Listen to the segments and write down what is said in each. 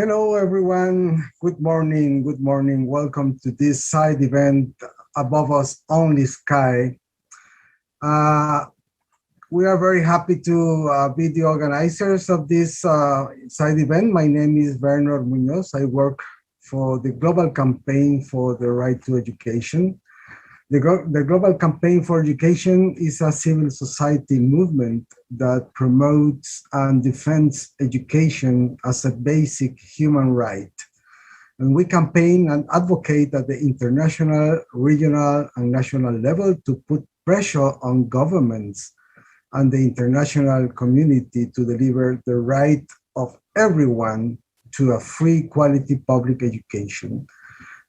Hello, everyone. Good morning. Good morning. Welcome to this side event, Above Us Only Sky. We are very happy to be the organizers of this side event. My name is Werner Munoz. I work for the Global Campaign for the Right to Education. The Global Campaign for Education is a civil society movement that promotes and defends education as a basic human right. And we campaign and advocate at the international, regional, and national level to put pressure on governments and the international community to deliver the right of everyone to a free, quality public education.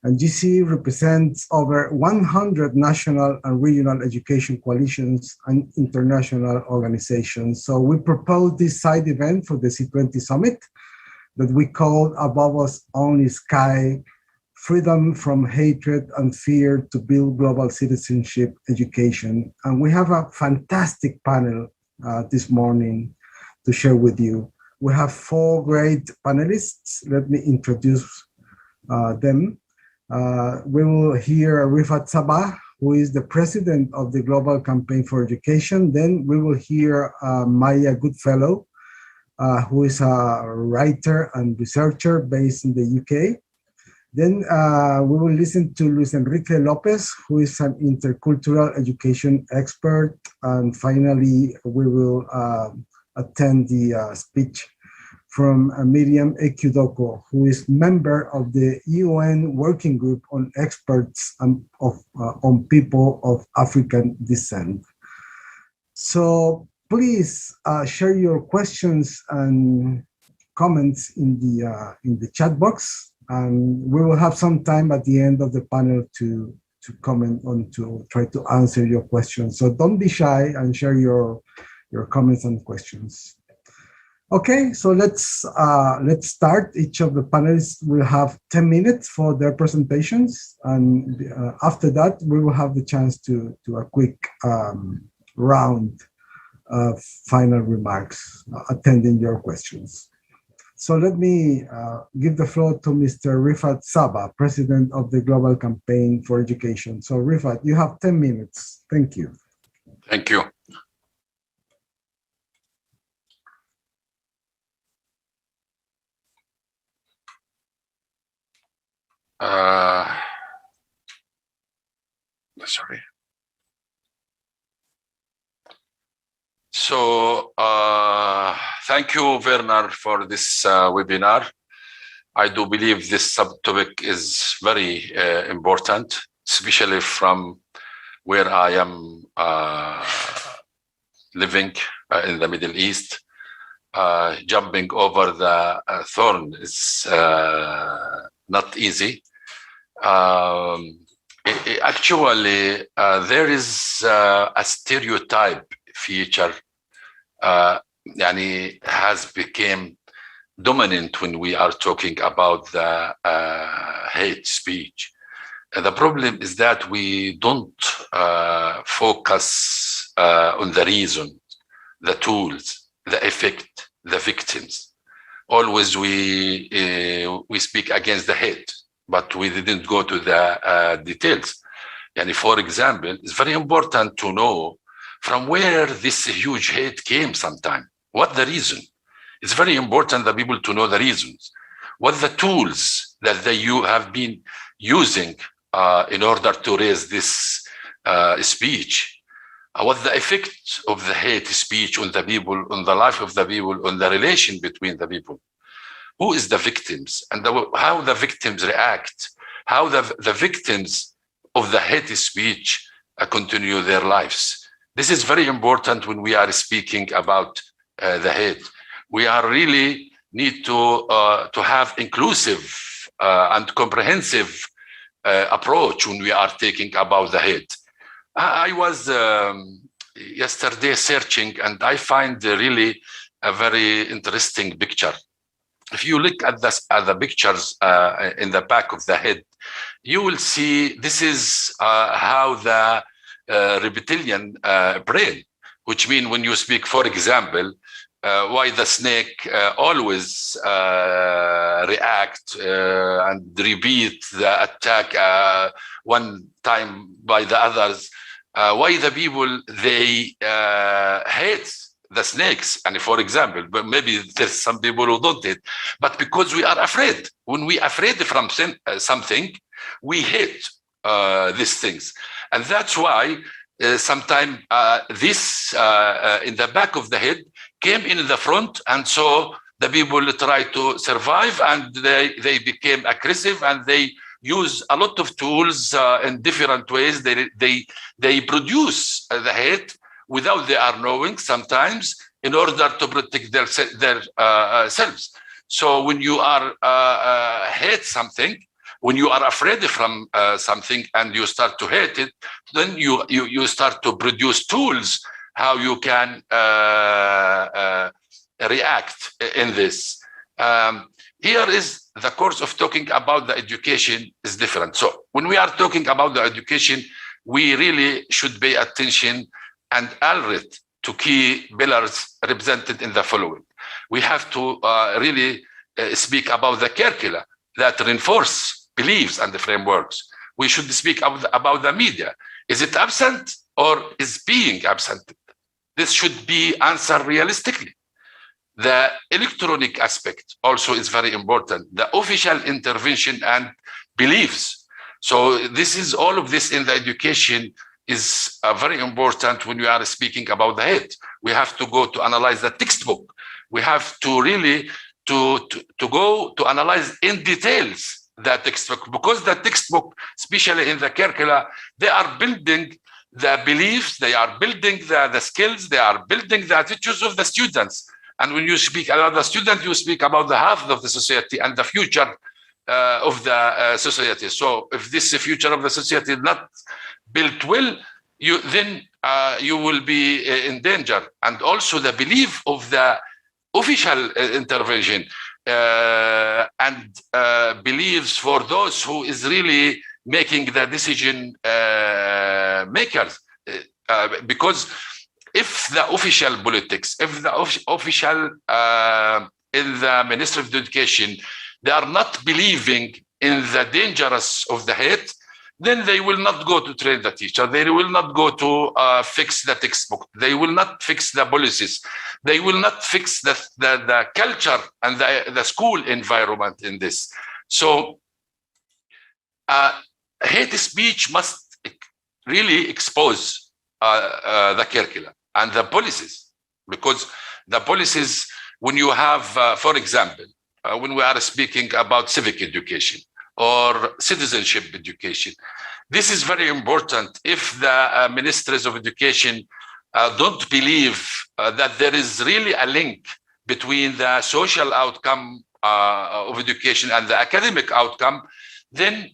And GC represents over 100 national and regional education coalitions and international organizations. So we propose this side event for the C20 Summit that we call Above Us Only Sky, Freedom from Hatred and Fear to Build Global Citizenship Education. And we have a fantastic panel this morning to share with you. We have 4 great panelists. Let me introduce them. We will hear Rifat Sabah, who is the president of the Global Campaign for Education. Then we will hear Maya Goodfellow, who is a writer and researcher based in the UK. Then we will listen to Luis Enrique Lopez, who is an intercultural education expert. And finally, we will attend the speech from Miriam Ekudoko, who is member of the UN Working Group on Experts on People of African Descent. So please share your questions and comments in the chat box, and we will have some time at the end of the panel to comment on, to try to answer your questions. So don't be shy and share your comments and questions. Okay, so let's start. Each of the panelists will have 10 minutes for their presentations, and after that, we will have the chance to do a quick round of final remarks, attending your questions. So let me give the floor to Mr. Rifat Sabah, President of the Global Campaign for Education. So Rifat, you have 10 minutes. Thank you. Thank you. Sorry. So thank you, Werner, for this webinar. I do believe this subtopic is very important, especially from where I am living in the Middle East. Jumping over the thorn is not easy. Actually, there is a stereotype feature has become dominant when we are talking about the hate speech. The problem is that we don't focus on the reason, the tools, the effect, the victims. Always we speak against the hate, but we didn't go to the details. And for example, it's very important to know from where this huge hate came sometime. What the reason? It's very important that people to know the reasons. What the tools that you have been using in order to raise this speech. What the effect of the hate speech on the people, on the life of the people, on the relation between the people. Who is the victims and how the victims react, how the victims of the hate speech continue their lives. This is very important when we are speaking about the hate. We are really need to have inclusive and comprehensive approach when we are talking about the hate. I was yesterday searching and I find really a very interesting picture. If you look at the pictures in the back of the head, you will see this is how the reptilian brain, which means when you speak, for example, why the snake always react and repeat the attack one time by the others. Why the people, they hate the snakes. And for example, but maybe there's some people who don't hate, but because we are afraid. When we are afraid from something, we hate these things. And that's why sometimes this in the back of the head came in the front, and so the people try to survive, and they became aggressive, and they use a lot of tools in different ways. They produce the hate without they are knowing sometimes, in order to protect their selves. So when you are hate something, when you are afraid from something and you start to hate it, then you start to produce tools how you can react in this. Here is the course of talking about the education is different. So when we are talking about the education, we really should pay attention and alert to key pillars represented in the following. We have to really speak about the curricula that reinforce beliefs and the frameworks. We should speak about the media. Is it absent or is being absent? This should be answered realistically. The electronic aspect also is very important. The official intervention and beliefs. So this is all of this in the education is very important when we are speaking about the head. We have to go to analyze the textbook. We have to really to go to analyze in details that textbook, because the textbook, especially in the curricula, they are building the beliefs, they are building the skills, they are building the attitudes of the students. And when you speak about the student, you speak about the half of the society and the future of the society. So if this future of the society is not built well, then you will be in danger. And also the belief of the official intervention and beliefs for those who is really making the decision makers. Because if the official politics, if the official in the Ministry of Education, they are not believing in the dangers of the hate, then they will not go to train the teacher. They will not go to fix the textbook. They will not fix the policies. They will not fix the culture and the school environment in this. So hate speech must really expose the curriculum and the policies, because the policies, when you have, for example, when we are speaking about civic education or citizenship education, this is very important. If the ministries of education don't believe that there is really a link between the social outcome of education and the academic outcome, then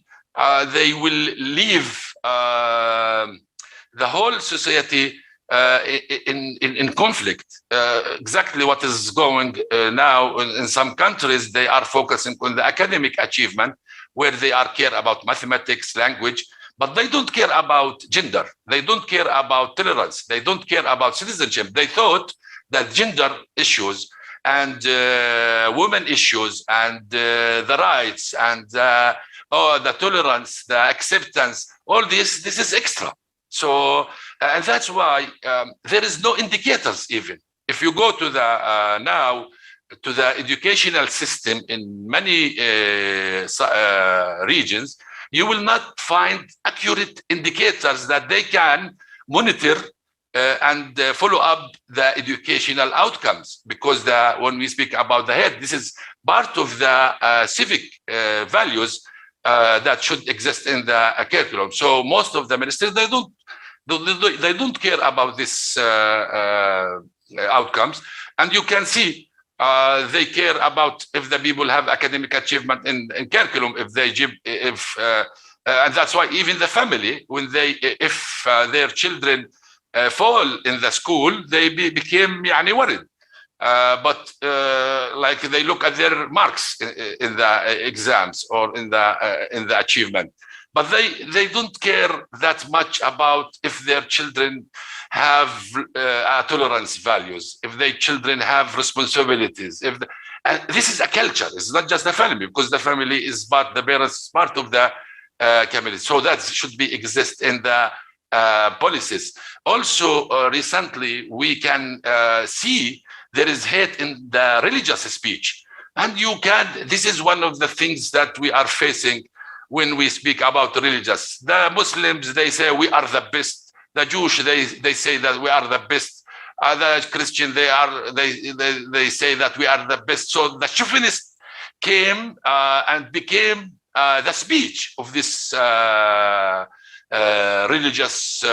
they will leave the whole society in conflict. Exactly what is going now in some countries. They are focusing on the academic achievement, where they are care about mathematics, language, but they don't care about gender. They don't care about tolerance. They don't care about citizenship. They thought that gender issues and women issues and the rights and the tolerance, the acceptance, all this is extra. So, and that's why there is no indicators even. If you go to the now to the educational system in many regions, you will not find accurate indicators that they can monitor and follow up the educational outcomes, because when we speak about the head, this is part of the civic values that should exist in the curriculum. So most of the ministers, they don't care about this outcomes, and you can see they care about if the people have academic achievement in curriculum, and that's why even the family, when if their children fall in the school, they became worried. But like they look at their marks in the exams or in the achievement, but they don't care that much about if their children have tolerance values, if their children have responsibilities, and this is a culture. It's not just the family, because the family is part, the parents is part of the community. So that should be exist in the policies. Also, recently we can see there is hate in the religious speech, and this is one of the things that we are facing when we speak about religious. The Muslims, they say we are the best. The Jewish, they say that we are the best. The Christian, they say that we are the best. So the chauvinist came and became the speech of this religious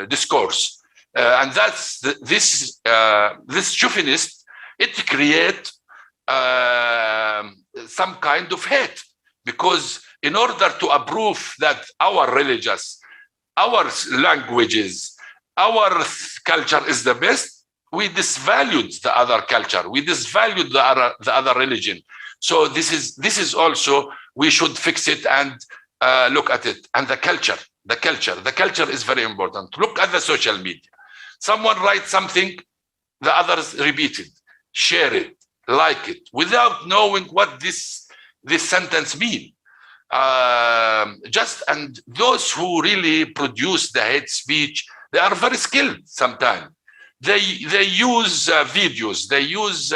discourse, and that's this chauvinist. It create some kind of hate, because in order to approve that our religious, our languages, our culture is the best, we disvalued the other culture, we disvalued the other religion. So this is also, we should fix it and look at it. And the culture is very important. Look at the social media. Someone writes something, the others repeat it, share it, like it, without knowing what this sentence means. And those who really produce the hate speech, they are very skilled sometimes. They use videos, they use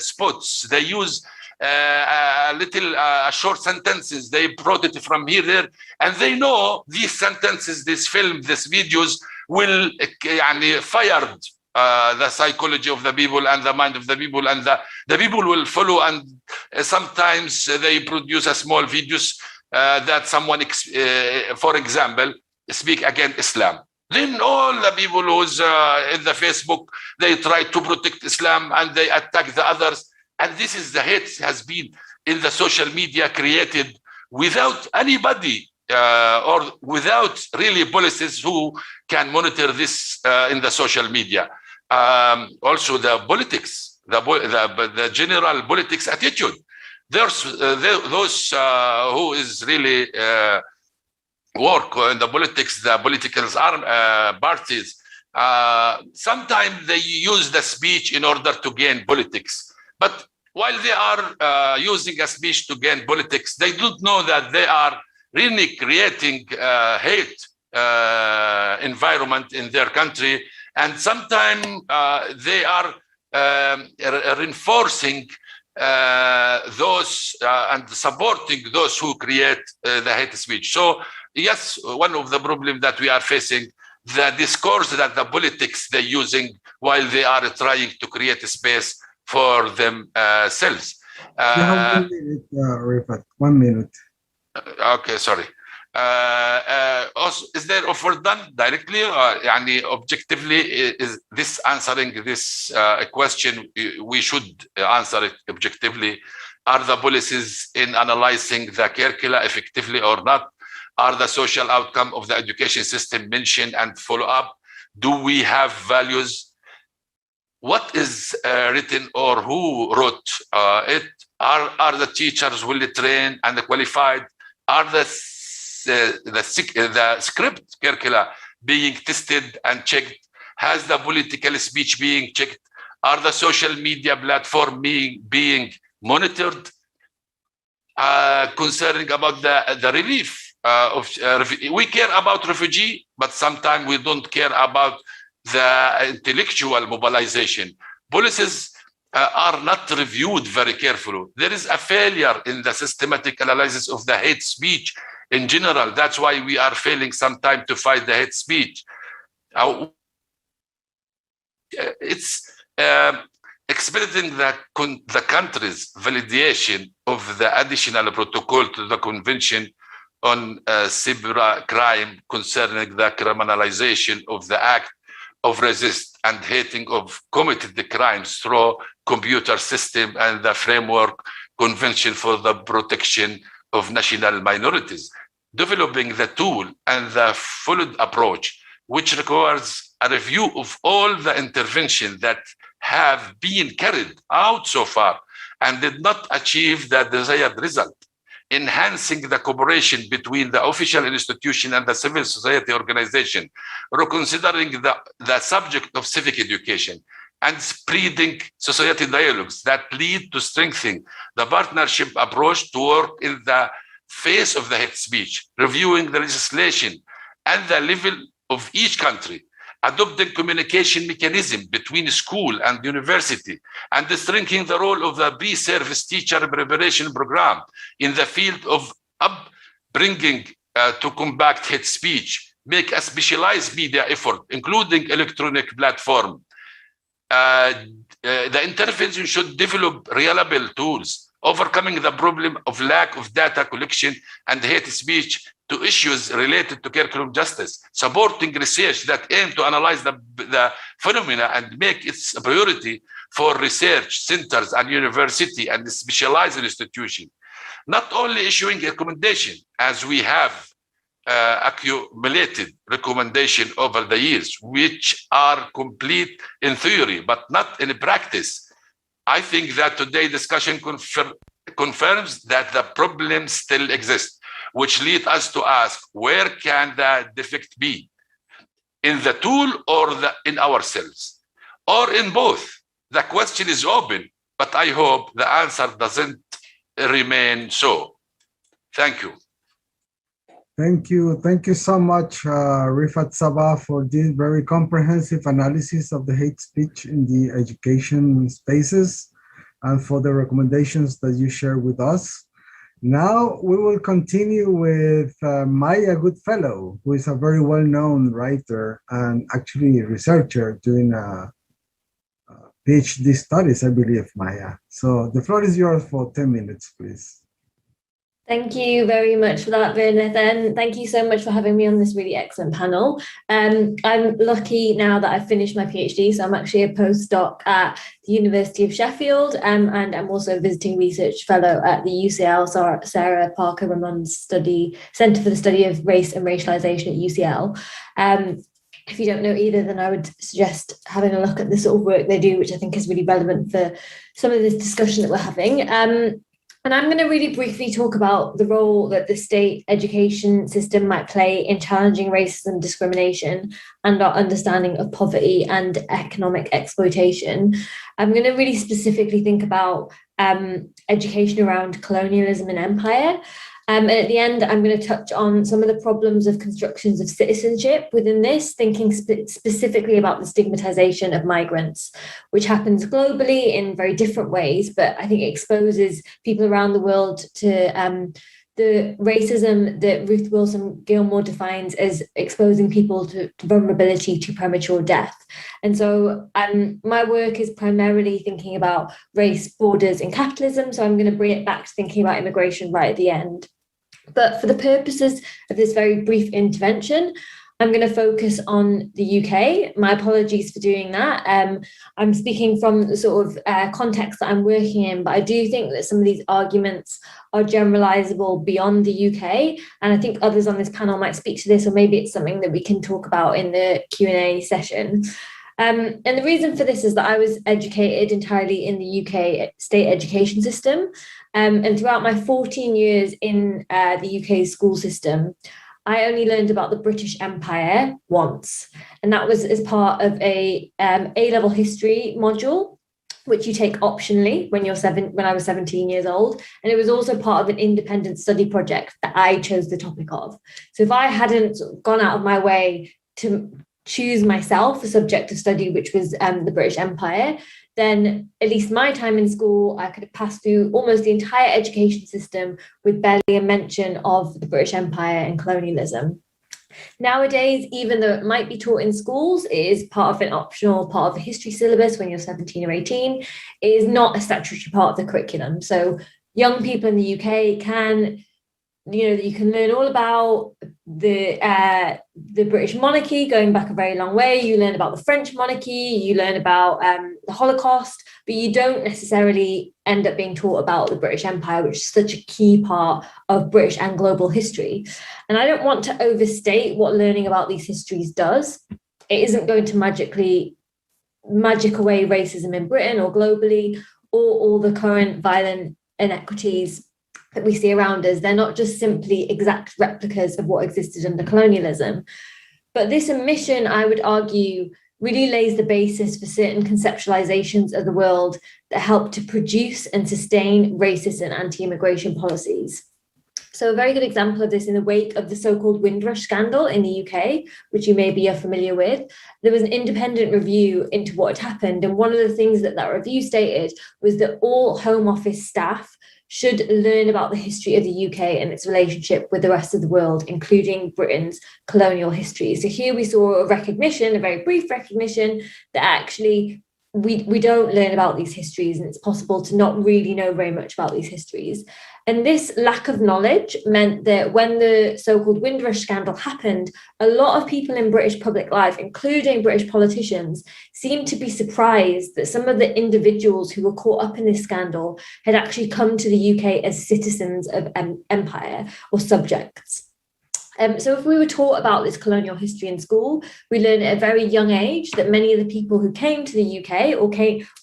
spots, they use little short sentences. They brought it from here, there, and they know these sentences, this film, these videos will fire the psychology of the people and the mind of the people, and the people will follow. And sometimes they produce a small videos that someone, for example, speak against Islam. Then all the people who's in the Facebook, they try to protect Islam and they attack the others. And this is the hate has been in the social media created without anybody or without really policies who can monitor this in the social media. Also the politics, the general politics attitude. There's those who is really work in the politics, the political parties. Sometimes they use the speech in order to gain politics. But while they are using a speech to gain politics, they don't know that they are really creating hate environment in their country. And sometimes they are reinforcing those and supporting those who create the hate speech. So yes, one of the problems that we are facing, the discourse that the politics they're using while they are trying to create a space for themselves. You have 1 minute, Rifat. 1 minute. Okay, sorry. Also, is there offer done directly or objectively? Is this answering this question? We should answer it objectively. Are the policies in analyzing the curricula effectively or not? Are the social outcome of the education system mentioned and follow up? Do we have values? What is written or who wrote it? Are the teachers well trained and qualified? Are the script curricula being tested and checked? Has the political speech being checked? Are the social media platform being monitored? Concerning about the relief we care about refugee, but sometimes we don't care about the intellectual mobilization. Policies are not reviewed very carefully. There is a failure in the systematic analysis of the hate speech in general. That's why we are failing sometimes to fight the hate speech. It's expediting the country's validation of the additional protocol to the Convention on cybercrime concerning the criminalization of the act of resist and hating of committed crimes through computer system and the framework convention for the protection of national minorities, developing the tool and the followed approach, which requires a review of all the interventions that have been carried out so far and did not achieve the desired result. enhancing the cooperation between the official institution and the civil society organization, reconsidering the subject of civic education, and spreading society dialogues that lead to strengthening the partnership approach to work in the face of the hate speech, reviewing the legislation and the level of each country, adopting communication mechanism between school and university, and strengthening the role of the pre-service teacher preparation program in the field of upbringing to combat hate speech, make a specialized media effort, including electronic platform. The intervention should develop reliable tools, overcoming the problem of lack of data collection and hate speech to issues related to curriculum justice, supporting research that aim to analyze the phenomena and make it a priority for research centers and university and specialized institutions. Not only issuing recommendation, as we have accumulated recommendation over the years, which are complete in theory, but not in practice. I think that today's discussion confirms that the problem still exists, which leads us to ask, where can the defect be? In the tool or in ourselves? Or in both? The question is open, but I hope the answer doesn't remain so. Thank you. Thank you. Thank you so much, Rifat Sabah, for this very comprehensive analysis of the hate speech in the education spaces and for the recommendations that you share with us. Now we will continue with Maya Goodfellow, who is a very well-known writer and actually researcher doing PhD studies, I believe, Maya. So the floor is yours for 10 minutes, please. Thank you very much for that, Bernard, and thank you so much for having me on this really excellent panel. I'm lucky now that I've finished my PhD, so I'm actually a postdoc at the University of Sheffield, and I'm also visiting research fellow at the UCL Sarah Parker Ramon's Centre for the Study of Race and Racialization at UCL. If you don't know either, then I would suggest having a look at the sort of work they do, which I think is really relevant for some of this discussion that we're having. And I'm going to really briefly talk about the role that the state education system might play in challenging racism, discrimination, and our understanding of poverty and economic exploitation. I'm going to really specifically think about education around colonialism and empire. And at the end, I'm going to touch on some of the problems of constructions of citizenship within this, thinking specifically about the stigmatization of migrants, which happens globally in very different ways, but I think it exposes people around the world to the racism that Ruth Wilson Gilmore defines as exposing people to vulnerability to premature death. And so my work is primarily thinking about race, borders, and capitalism. So I'm going to bring it back to thinking about immigration right at the end. But for the purposes of this very brief intervention, I'm going to focus on the UK. My apologies for doing that. I'm speaking from the sort of context that I'm working in, but I do think that some of these arguments are generalizable beyond the UK. And I think others on this panel might speak to this, or maybe it's something that we can talk about in the Q&A session. And the reason for this is that I was educated entirely in the UK state education system. And throughout my 14 years in the UK school system, I only learned about the British Empire once. And that was as part of a A-level history module, which you take optionally when I was 17 years old. And it was also part of an independent study project that I chose the topic of. So if I hadn't gone out of my way to choose myself a subject of study, which was the British Empire, then at least my time in school, I could have passed through almost the entire education system with barely a mention of the British Empire and colonialism. Nowadays, even though it might be taught in schools, it is part of an optional part of the history syllabus when you're 17 or 18. It is not a statutory part of the curriculum. So young people in the UK can, you can learn all about the British monarchy going back a very long way. You learn about the French monarchy, you learn about the Holocaust, but you don't necessarily end up being taught about the British Empire, which is such a key part of British and global history. And I don't want to overstate what learning about these histories does. It isn't going to magic away racism in Britain or globally, or all the current violent inequities that we see around us, they're not just simply exact replicas of what existed under colonialism. But this omission, I would argue, really lays the basis for certain conceptualizations of the world that help to produce and sustain racist and anti-immigration policies. So a very good example of this, in the wake of the so-called Windrush scandal in the UK, which you maybe are familiar with, there was an independent review into what had happened. And one of the things that review stated was that all Home Office staff should learn about the history of the UK and its relationship with the rest of the world, including Britain's colonial history. So here we saw a recognition, a very brief recognition, that actually we don't learn about these histories, and it's possible to not really know very much about these histories. And this lack of knowledge meant that when the so-called Windrush scandal happened, a lot of people in British public life, including British politicians, seemed to be surprised that some of the individuals who were caught up in this scandal had actually come to the UK as citizens of empire or subjects. So if we were taught about this colonial history in school, we learn at a very young age that many of the people who came to the UK or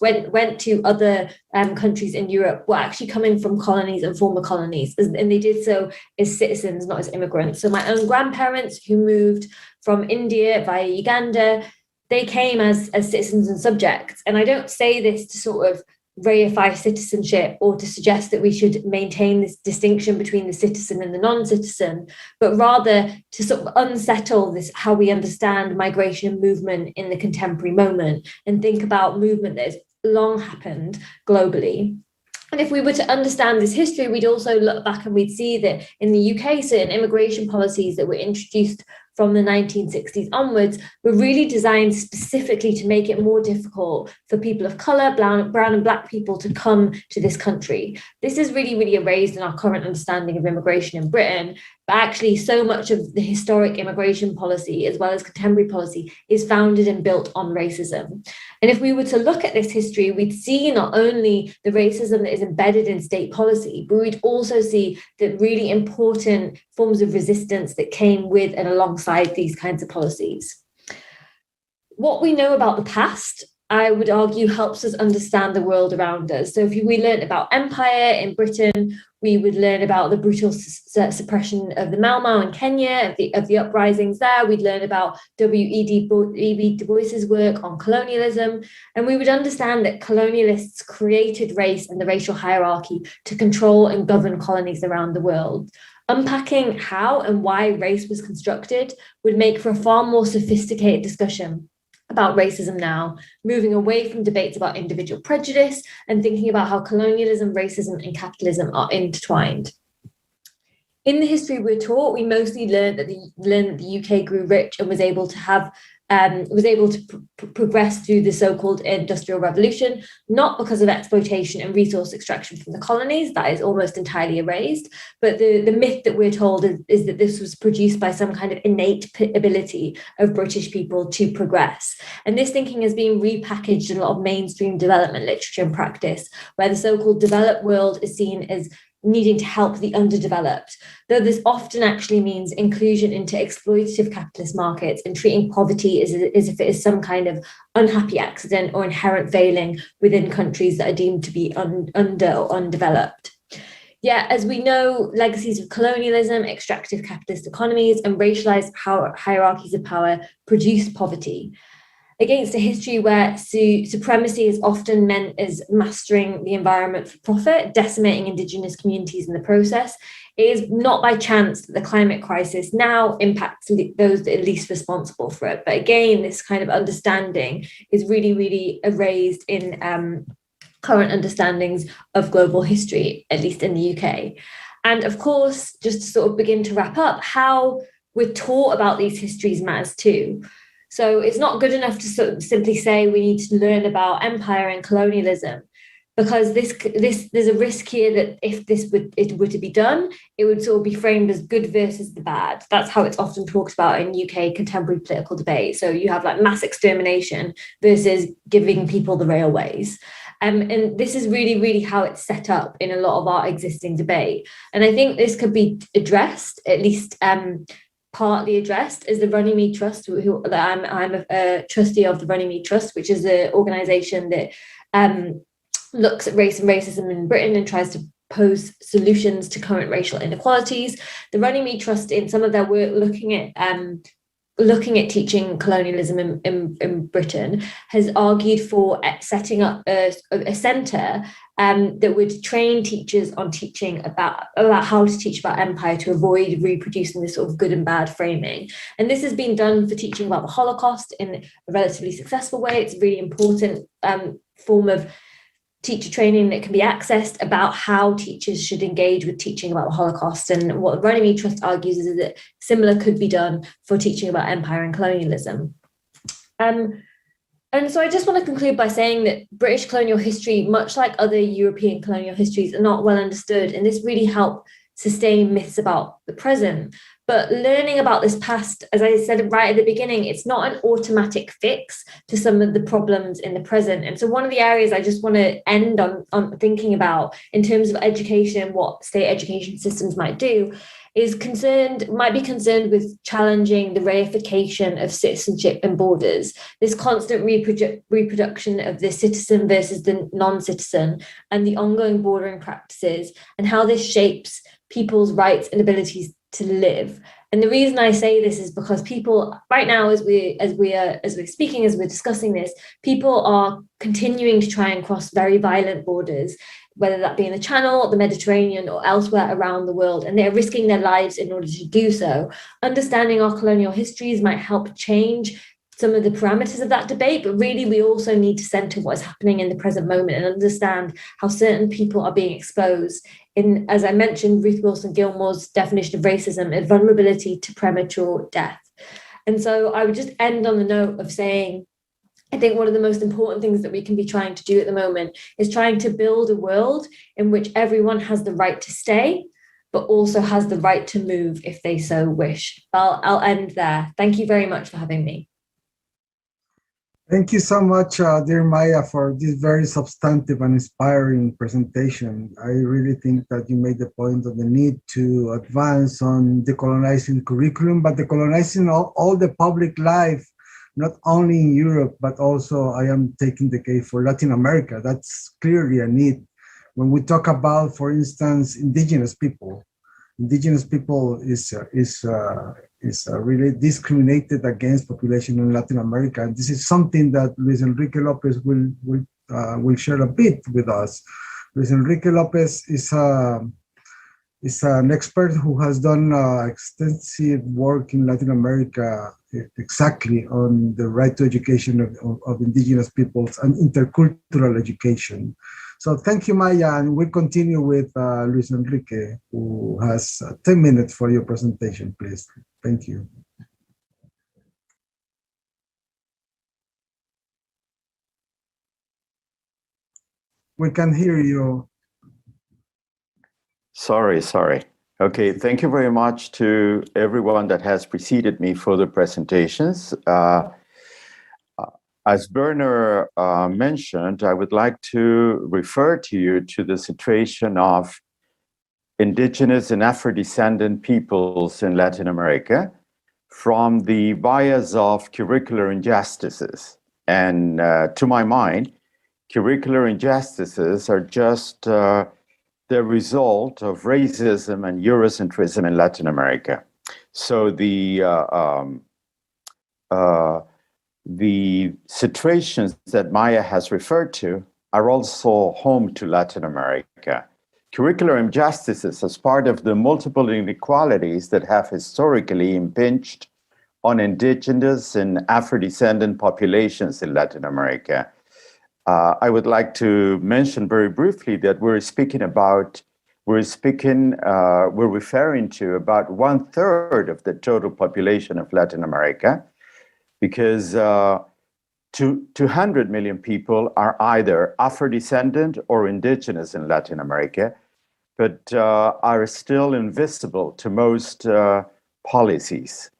went to other countries in Europe were actually coming from colonies and former colonies, and they did so as citizens, not as immigrants. So my own grandparents, who moved from India via Uganda, they came as citizens and subjects. And I don't say this to sort of reify citizenship or to suggest that we should maintain this distinction between the citizen and the non-citizen, but rather to sort of unsettle this, how we understand migration and movement in the contemporary moment, and think about movement that has long happened globally. And if we were to understand this history, we'd also look back and we'd see that in the UK, certain immigration policies that were introduced from the 1960s onwards were really designed specifically to make it more difficult for people of colour, brown and black people to come to this country. This is really, really erased in our current understanding of immigration in Britain, but actually so much of the historic immigration policy, as well as contemporary policy, is founded and built on racism. And if we were to look at this history, we'd see not only the racism that is embedded in state policy, but we'd also see the really important forms of resistance that came with and alongside these kinds of policies. What we know about the past, I would argue, helps us understand the world around us. So if we learned about empire in Britain, we would learn about the brutal suppression of the Mau Mau in Kenya, of the uprisings there. We'd learn about W.E.B. Du Bois's work on colonialism. And we would understand that colonialists created race and the racial hierarchy to control and govern colonies around the world. Unpacking how and why race was constructed would make for a far more sophisticated discussion about racism now, moving away from debates about individual prejudice and thinking about how colonialism, racism, and capitalism are intertwined. In the history we're taught, we mostly learned that the UK grew rich and was able to progress through the so-called Industrial Revolution, not because of exploitation and resource extraction from the colonies, that is almost entirely erased, but the myth that we're told is that this was produced by some kind of innate ability of British people to progress. And this thinking has been repackaged in a lot of mainstream development literature and practice, where the so-called developed world is seen as needing to help the underdeveloped, though this often actually means inclusion into exploitative capitalist markets and treating poverty as if it is some kind of unhappy accident or inherent failing within countries that are deemed to be under or undeveloped. Yet, as we know, legacies of colonialism, extractive capitalist economies, and racialized hierarchies of power produce poverty. Against a history where supremacy is often meant as mastering the environment for profit, decimating Indigenous communities in the process, it is not by chance that the climate crisis now impacts those that are least responsible for it. But again, this kind of understanding is really, really erased in current understandings of global history, at least in the UK. And of course, just to sort of begin to wrap up, how we're taught about these histories matters too. So it's not good enough to sort of simply say we need to learn about empire and colonialism, because there's a risk here that if it were to be done, it would sort of be framed as good versus the bad. That's how it's often talked about in UK contemporary political debate. So you have like mass extermination versus giving people the railways. And this is really, really how it's set up in a lot of our existing debate. And I think this could be addressed, at least partly addressed, as the Runnymede Trust, I'm a trustee of the Runnymede Trust, which is an organisation that looks at race and racism in Britain and tries to pose solutions to current racial inequalities. The Runnymede Trust, in some of their work looking at teaching colonialism in Britain, has argued for setting up a centre that would train teachers on teaching about how to teach about empire to avoid reproducing this sort of good and bad framing. And this has been done for teaching about the Holocaust in a relatively successful way. It's a really important form of teacher training that can be accessed about how teachers should engage with teaching about the Holocaust. And what the Runnymede Trust argues is that similar could be done for teaching about empire and colonialism. And so I just want to conclude by saying that British colonial history, much like other European colonial histories, are not well understood, and this really helped sustain myths about the present. But learning about this past, as I said right at the beginning, it's not an automatic fix to some of the problems in the present. And so one of the areas I just want to end on thinking about in terms of education, what state education systems might do, might be concerned with challenging the reification of citizenship and borders, this constant reproduction of the citizen versus the non-citizen, and the ongoing bordering practices, and how this shapes people's rights and abilities to live. And the reason I say this is because people right now, as we're discussing this, people are continuing to try and cross very violent borders, whether that be in the Channel, the Mediterranean, or elsewhere around the world, and they're risking their lives in order to do so. Understanding our colonial histories might help change some of the parameters of that debate, but really we also need to center what is happening in the present moment and understand how certain people are being exposed in, as I mentioned, Ruth Wilson Gilmore's definition of racism, a vulnerability to premature death. And so I would just end on the note of saying, I think one of the most important things that we can be trying to do at the moment is trying to build a world in which everyone has the right to stay, but also has the right to move if they so wish. I'll end there. Thank you very much for having me. Thank you so much, dear Maya, for this very substantive and inspiring presentation. I really think that you made the point of the need to advance on decolonizing curriculum, but decolonizing all the public life, not only in Europe, but also I am taking the case for Latin America. That's clearly a need. When we talk about, for instance, indigenous people is really discriminated against population in Latin America. And this is something that Luis Enrique Lopez will share a bit with us. Luis Enrique Lopez is an expert who has done extensive work in Latin America exactly on the right to education of indigenous peoples and intercultural education. So thank you, Maya, and we'll continue with Luis Enrique, who has 10 minutes for your presentation, please. Thank you. We can hear you. Sorry. Okay, thank you very much to everyone that has preceded me for the presentations. As Werner mentioned, I would like to refer to you to the situation of indigenous and Afro-descendant peoples in Latin America from the bias of curricular injustices. And to my mind, curricular injustices are just the result of racism and Eurocentrism in Latin America. So the situations that Maya has referred to are also home to Latin America. Curricular injustices as part of the multiple inequalities that have historically impinged on indigenous and Afro-descendant populations in Latin America. I would like to mention very briefly that we're referring to about 1/3 of the total population of Latin America, because 200 million people are either Afro-descendant or indigenous in Latin America, but are still invisible to most policies.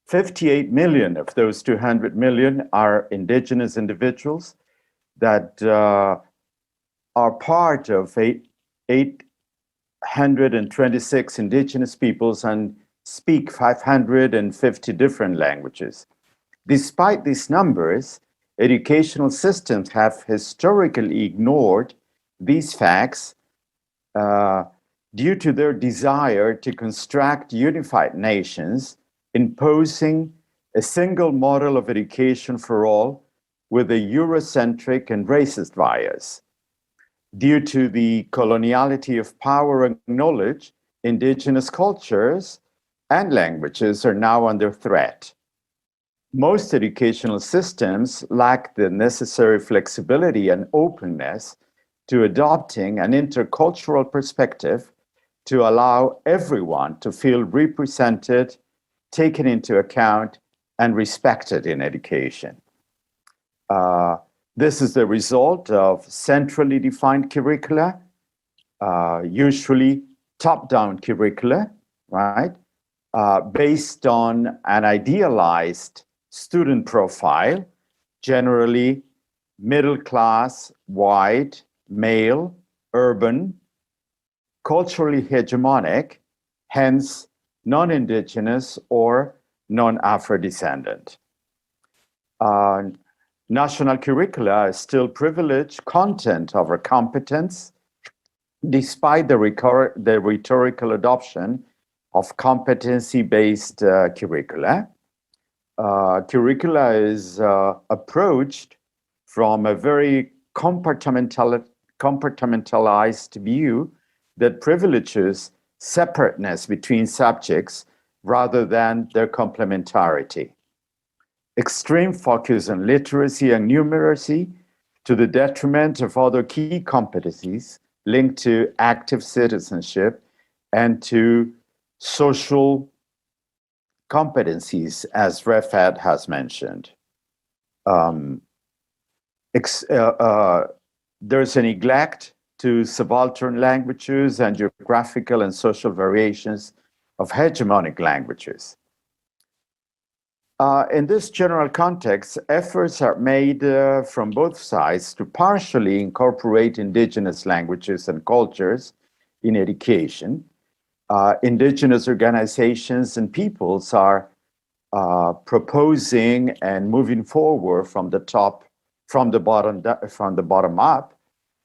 58 million of those 200 million are indigenous individuals that are part of 826 indigenous peoples and speak 550 different languages. Despite these numbers, educational systems have historically ignored these facts due to their desire to construct unified nations, imposing a single model of education for all with a Eurocentric and racist bias. Due to the coloniality of power and knowledge, indigenous cultures and languages are now under threat. Most educational systems lack the necessary flexibility and openness to adopting an intercultural perspective to allow everyone to feel represented, taken into account, and respected in education. This is the result of centrally defined curricula, usually top-down curricula, right? Based on an idealized student profile, generally middle class, white, male, urban, culturally hegemonic, hence non-indigenous or non-Afro-descendant. National curricula still privilege content over competence, despite the rhetorical adoption of competency-based curricula. Curricula is approached from a very compartmentalized view that privileges separateness between subjects rather than their complementarity. Extreme focus on literacy and numeracy to the detriment of other key competencies linked to active citizenship and to social competencies, as Refat has mentioned. There's a neglect to subaltern languages and geographical and social variations of hegemonic languages. In this general context, efforts are made from both sides to partially incorporate indigenous languages and cultures in education. Indigenous organizations and peoples are proposing and moving forward from the bottom up,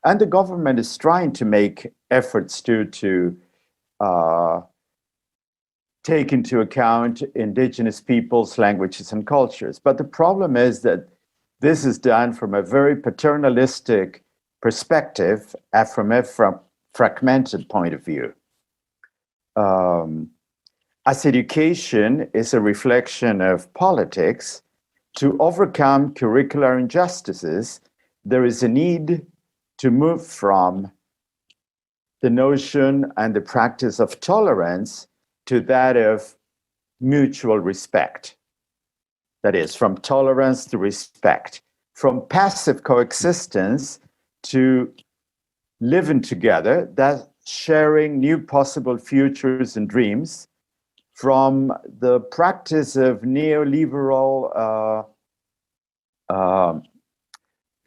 and the government is trying to make efforts to take into account indigenous peoples, languages, and cultures. But the problem is that this is done from a very paternalistic perspective and from a fragmented point of view. As education is a reflection of politics, to overcome curricular injustices, there is a need to move from the notion and the practice of tolerance to that of mutual respect. That is, from tolerance to respect, from passive coexistence to living together, that sharing new possible futures and dreams, from the practice of neoliberal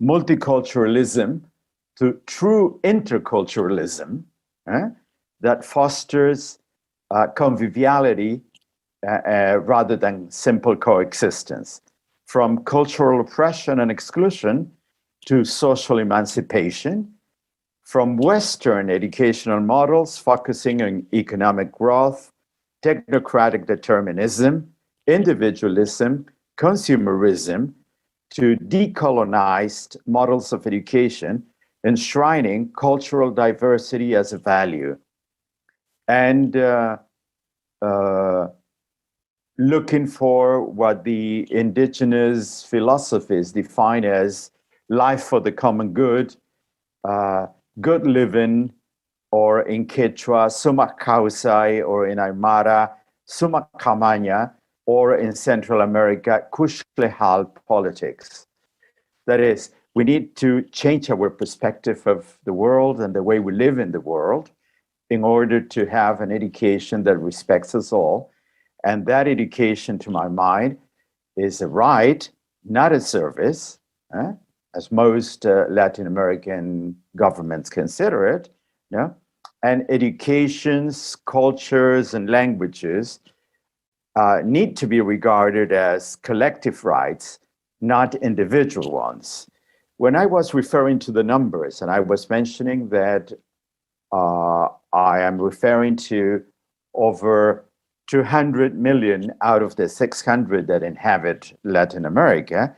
multiculturalism to true interculturalism that fosters conviviality rather than simple coexistence, from cultural oppression and exclusion to social emancipation, from Western educational models focusing on economic growth, technocratic determinism, individualism, consumerism, to decolonized models of education, enshrining cultural diversity as a value, and looking for what the indigenous philosophies define as life for the common good, good living, or in Quechua, suma causai, or in Aymara, suma camaña, or in Central America, kuxlehal politics. That is, we need to change our perspective of the world and the way we live in the world in order to have an education that respects us all. And that education, to my mind, is a right, not a service, as most Latin American governments consider it. And educations, cultures, and languages need to be regarded as collective rights, not individual ones. When I was referring to the numbers, and I was mentioning that I am referring to over 200 million out of the 600 that inhabit Latin America.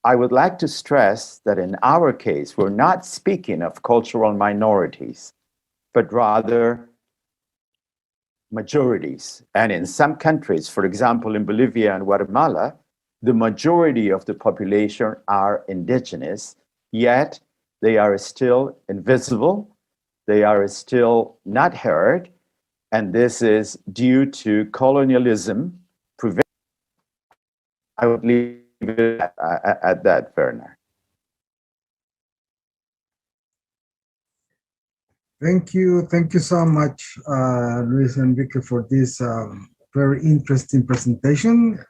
I would like to stress that in our case, we're not speaking of cultural minorities, but rather majorities. And in some countries, for example, in Bolivia and Guatemala, the majority of the population are indigenous, yet they are still invisible, they are still not heard, and this is due to colonialism. I would leave it at that, Werner. Thank you so much, Luis Enrique, for this very interesting presentation.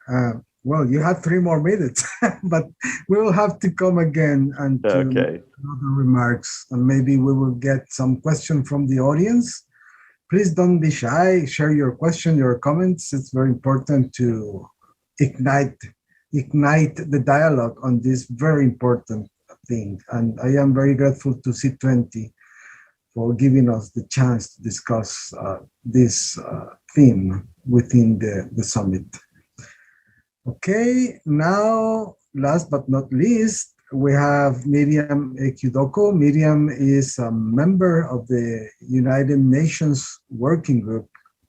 Well, you had 3 more minutes, but we will have to come again and to make other remarks, and maybe we will get some questions from the audience. Please don't be shy. Share your question, your comments. It's very important to ignite the dialogue on this very important thing. And I am very grateful to C20 for giving us the chance to discuss this theme within the summit. Okay, now, last but not least, we have Miriam Ekudoko. Miriam is a member of the United Nations Working Group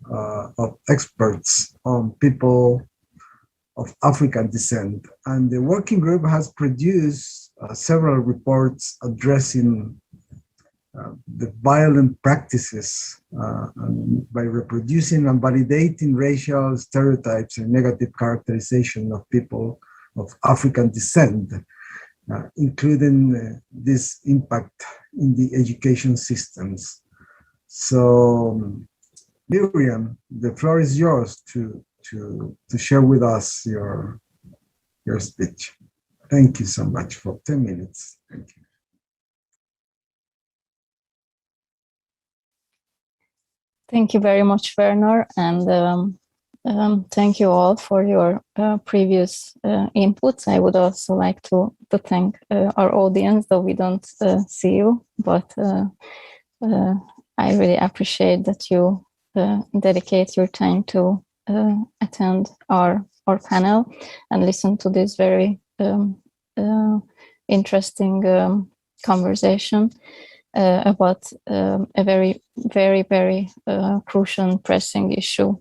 of experts on people of African descent. And the working group has produced several reports addressing the violent practices by reproducing and validating racial stereotypes and negative characterization of people of African descent, including this impact in the education systems. So, Miriam, the floor is yours to share with us your speech. Thank you so much for 10 minutes. Thank you. Thank you very much, Werner, and thank you all for your previous inputs. I would also like to thank our audience, though we don't see you, but I really appreciate that you dedicate your time to attend our panel and listen to this very interesting conversation about a very, very, very crucial and pressing issue.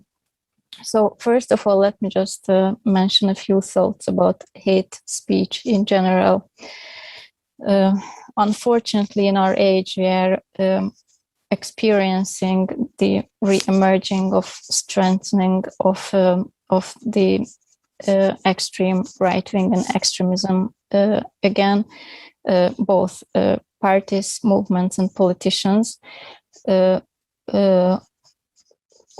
So first of all, let me just mention a few thoughts about hate speech in general. Unfortunately, in our age, we are experiencing the re-emerging of strengthening of the extreme right-wing and extremism again, both parties, movements, and politicians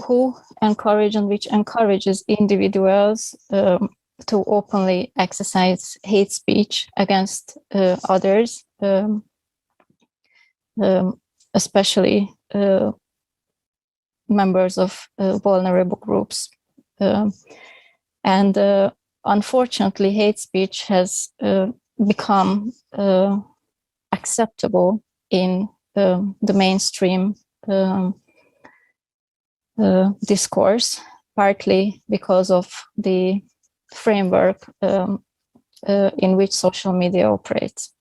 who encourage and which encourages individuals to openly exercise hate speech against others, especially members of vulnerable groups. And unfortunately, hate speech has become acceptable in the mainstream discourse, partly because of the framework in which social media operates.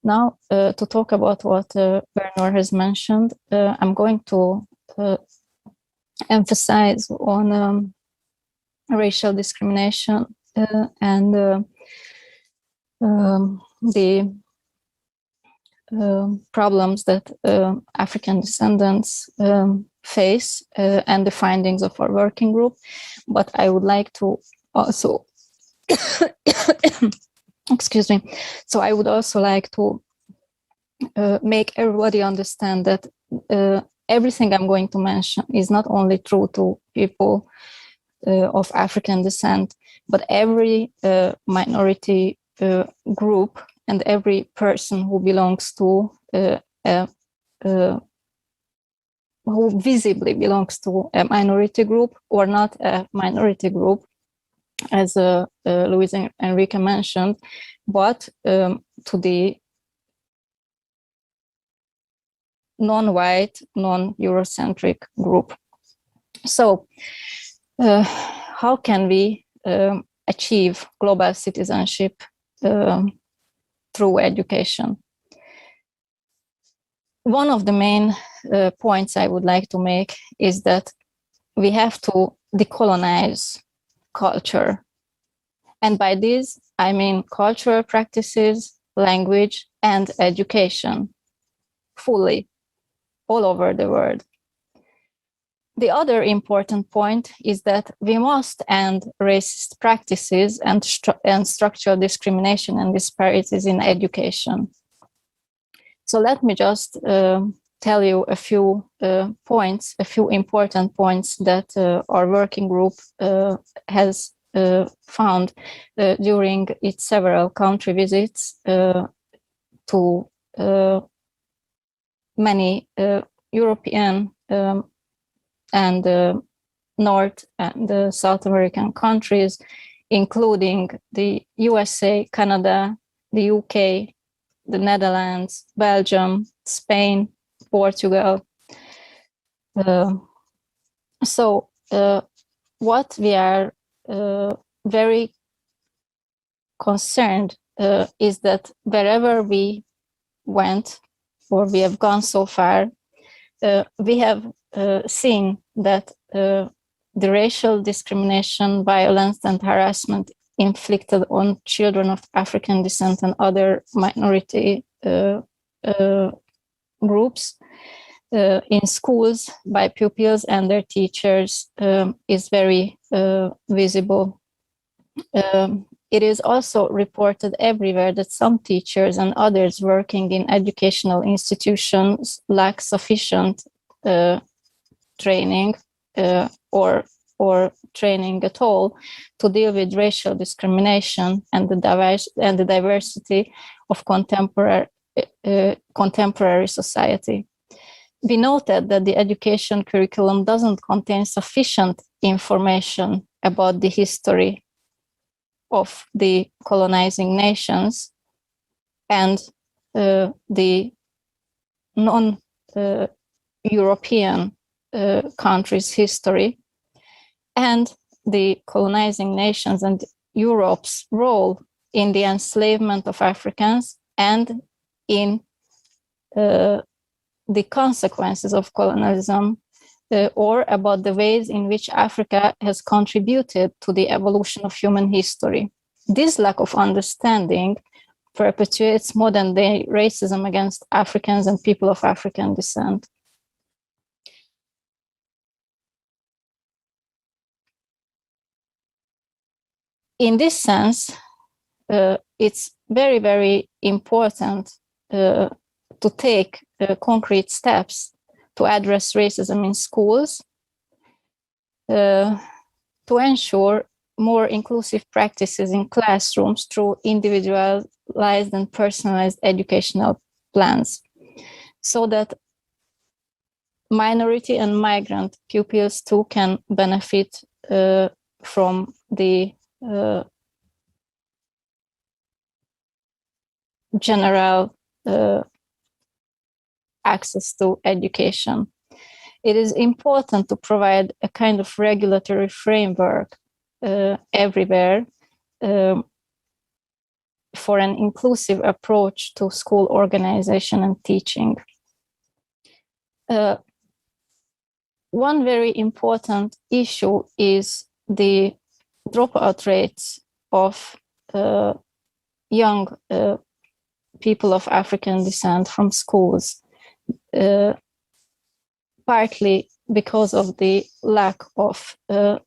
Now, to talk about what Werner has mentioned, I'm going to emphasize on racial discrimination and the problems that African descendants face and the findings of our working group. But I would like to also, excuse me, so I would also like to make everybody understand that everything I'm going to mention is not only true to people of African descent, but every minority group and every person who belongs to, who visibly belongs to a minority group or not a minority group, as Luis Enrique mentioned, but to the non-white, non-Eurocentric group. So how can we achieve global citizenship through education? One of the main points I would like to make is that we have to decolonize culture. And by this, I mean cultural practices, language, and education fully, all over the world. The other important point is that we must end racist practices and structural discrimination and disparities in education. So let me just tell you a few points, a few important points that our working group has found during its several country visits to many European and North and South American countries, including the USA, Canada, the UK, the Netherlands, Belgium, Spain, Portugal. So what we are very concerned is that wherever we went, or we have gone so far, we have seen that the racial discrimination, violence, and harassment inflicted on children of African descent and other minority groups in schools by pupils and their teachers is very visible. It is also reported everywhere that some teachers and others working in educational institutions lack sufficient training or training at all to deal with racial discrimination and the diversity of contemporary society. We noted that the education curriculum doesn't contain sufficient information about the history of the colonizing nations and the non-European countries' history, and the colonizing nations and Europe's role in the enslavement of Africans and in the consequences of colonialism, or about the ways in which Africa has contributed to the evolution of human history. This lack of understanding perpetuates modern-day racism against Africans and people of African descent. In this sense, it's very, very important to take concrete steps to address racism in schools, to ensure more inclusive practices in classrooms through individualized and personalized educational plans, so that minority and migrant pupils too can benefit from the general access to education. It is important to provide a kind of regulatory framework everywhere for an inclusive approach to school organization and teaching. One very important issue is the dropout rates of young people of African descent from schools, partly because of the lack of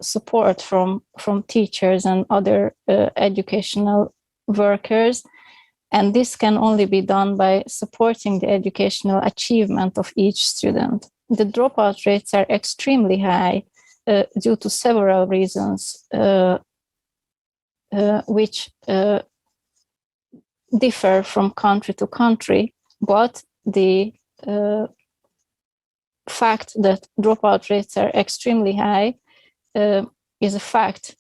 support from teachers and other educational workers. And this can only be done by supporting the educational achievement of each student. The dropout rates are extremely high due to several reasons, which differ from country to country, but the fact that dropout rates are extremely high is a fact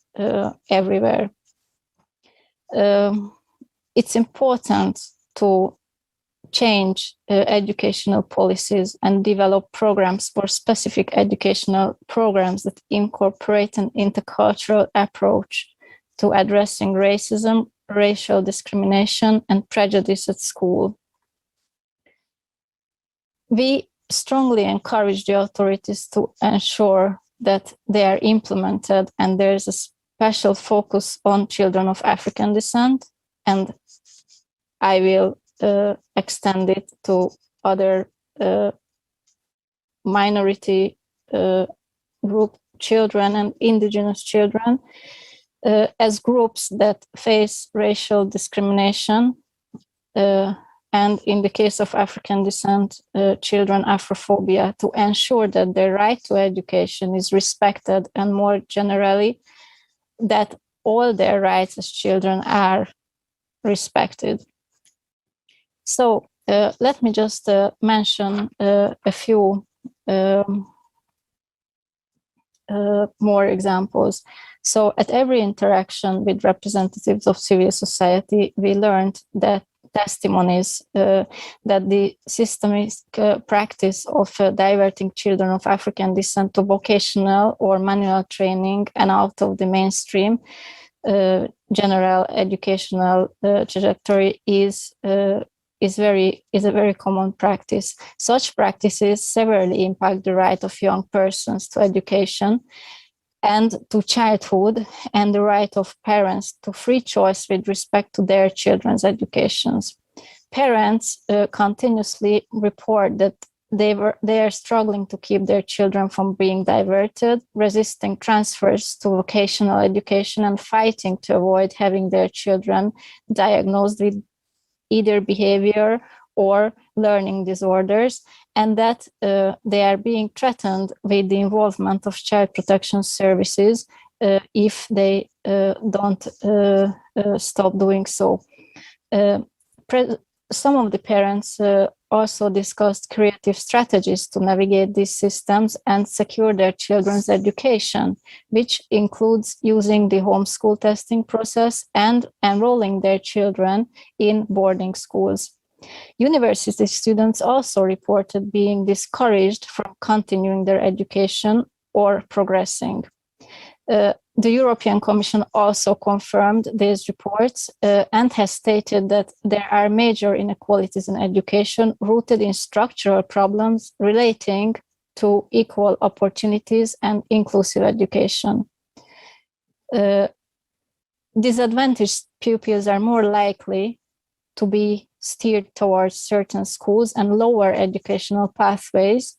everywhere. It's important to change educational policies and develop programs for specific educational programs that incorporate an intercultural approach to addressing racism, racial discrimination, and prejudice at school. We strongly encourage the authorities to ensure that they are implemented, and there is a special focus on children of African descent, and I will extend it to other minority group children and indigenous children as groups that face racial discrimination, and in the case of African descent children, Afrophobia, to ensure that their right to education is respected, and more generally, that all their rights as children are respected. So let me just mention a few more examples. So at every interaction with representatives of civil society, we learned that testimonies that the systemic practice of diverting children of African descent to vocational or manual training and out of the mainstream general educational trajectory is a very common practice. Such practices severely impact the right of young persons to education and to childhood, and the right of parents to free choice with respect to their children's educations. Parents continuously report that they are struggling to keep their children from being diverted, resisting transfers to vocational education, and fighting to avoid having their children diagnosed with either behavior or learning disorders, and that they are being threatened with the involvement of child protection services if they don't stop doing so. Some of the parents also discussed creative strategies to navigate these systems and secure their children's education, which includes using the homeschool testing process and enrolling their children in boarding schools. University students also reported being discouraged from continuing their education or progressing. The European Commission also confirmed these reports and has stated that there are major inequalities in education rooted in structural problems relating to equal opportunities and inclusive education. Disadvantaged pupils are more likely to be steered towards certain schools and lower educational pathways,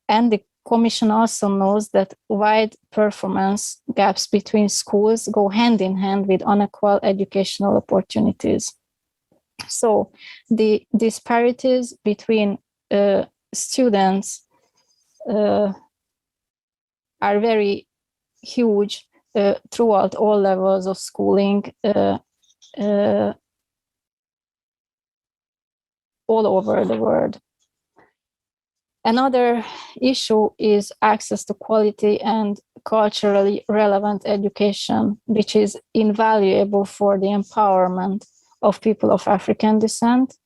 and the Commission also knows that wide performance gaps between schools go hand in hand with unequal educational opportunities. So the disparities between students are very huge throughout all levels of schooling all over the world. Another issue is access to quality and culturally relevant education, which is invaluable for the empowerment of people of African descent,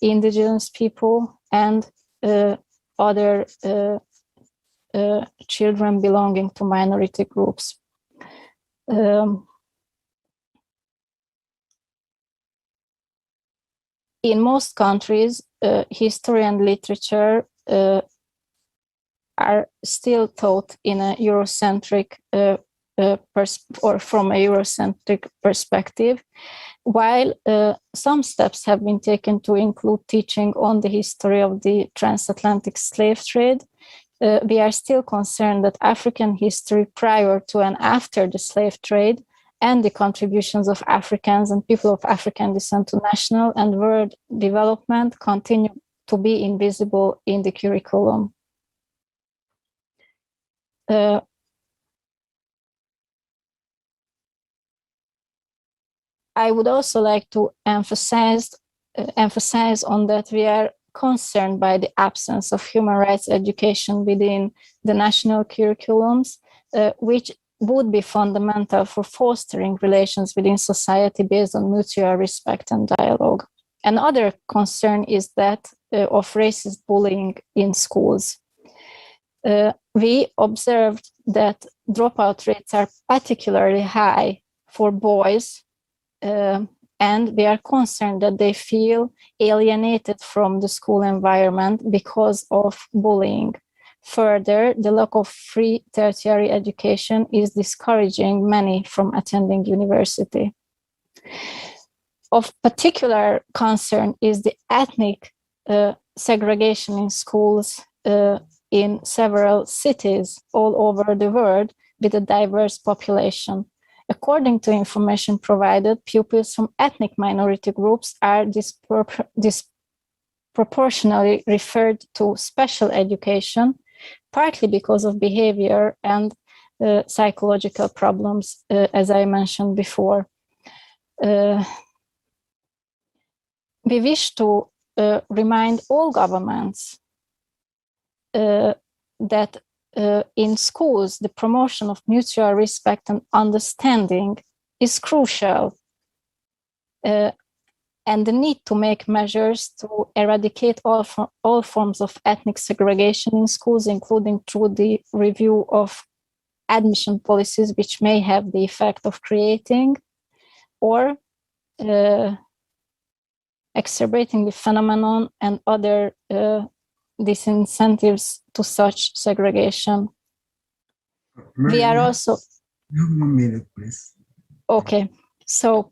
indigenous people, and other children belonging to minority groups. In most countries, history and literature are still taught in a Eurocentric or from a Eurocentric perspective, while some steps have been taken to include teaching on the history of the transatlantic slave trade. We are still concerned that African history prior to and after the slave trade and the contributions of Africans and people of African descent to national and world development continue to be invisible in the curriculum. I would also like to emphasize on that we are concerned by the absence of human rights education within the national curriculums, which would be fundamental for fostering relations within society based on mutual respect and dialogue. Another concern is that of racist bullying in schools. We observed that dropout rates are particularly high for boys, and we are concerned that they feel alienated from the school environment because of bullying. Further, the lack of free tertiary education is discouraging many from attending university. Of particular concern is the ethnic segregation in schools in several cities all over the world with a diverse population. According to information provided, pupils from ethnic minority groups are disproportionately referred to special education, partly because of behavior and psychological problems, as I mentioned before. We wish to remind all governments that in schools, the promotion of mutual respect and understanding is crucial, and the need to make measures to eradicate all forms of ethnic segregation in schools, including through the review of admission policies, which may have the effect of creating or exacerbating the phenomenon and other disincentives to such segregation. We are also... 1 minute, please. Okay, so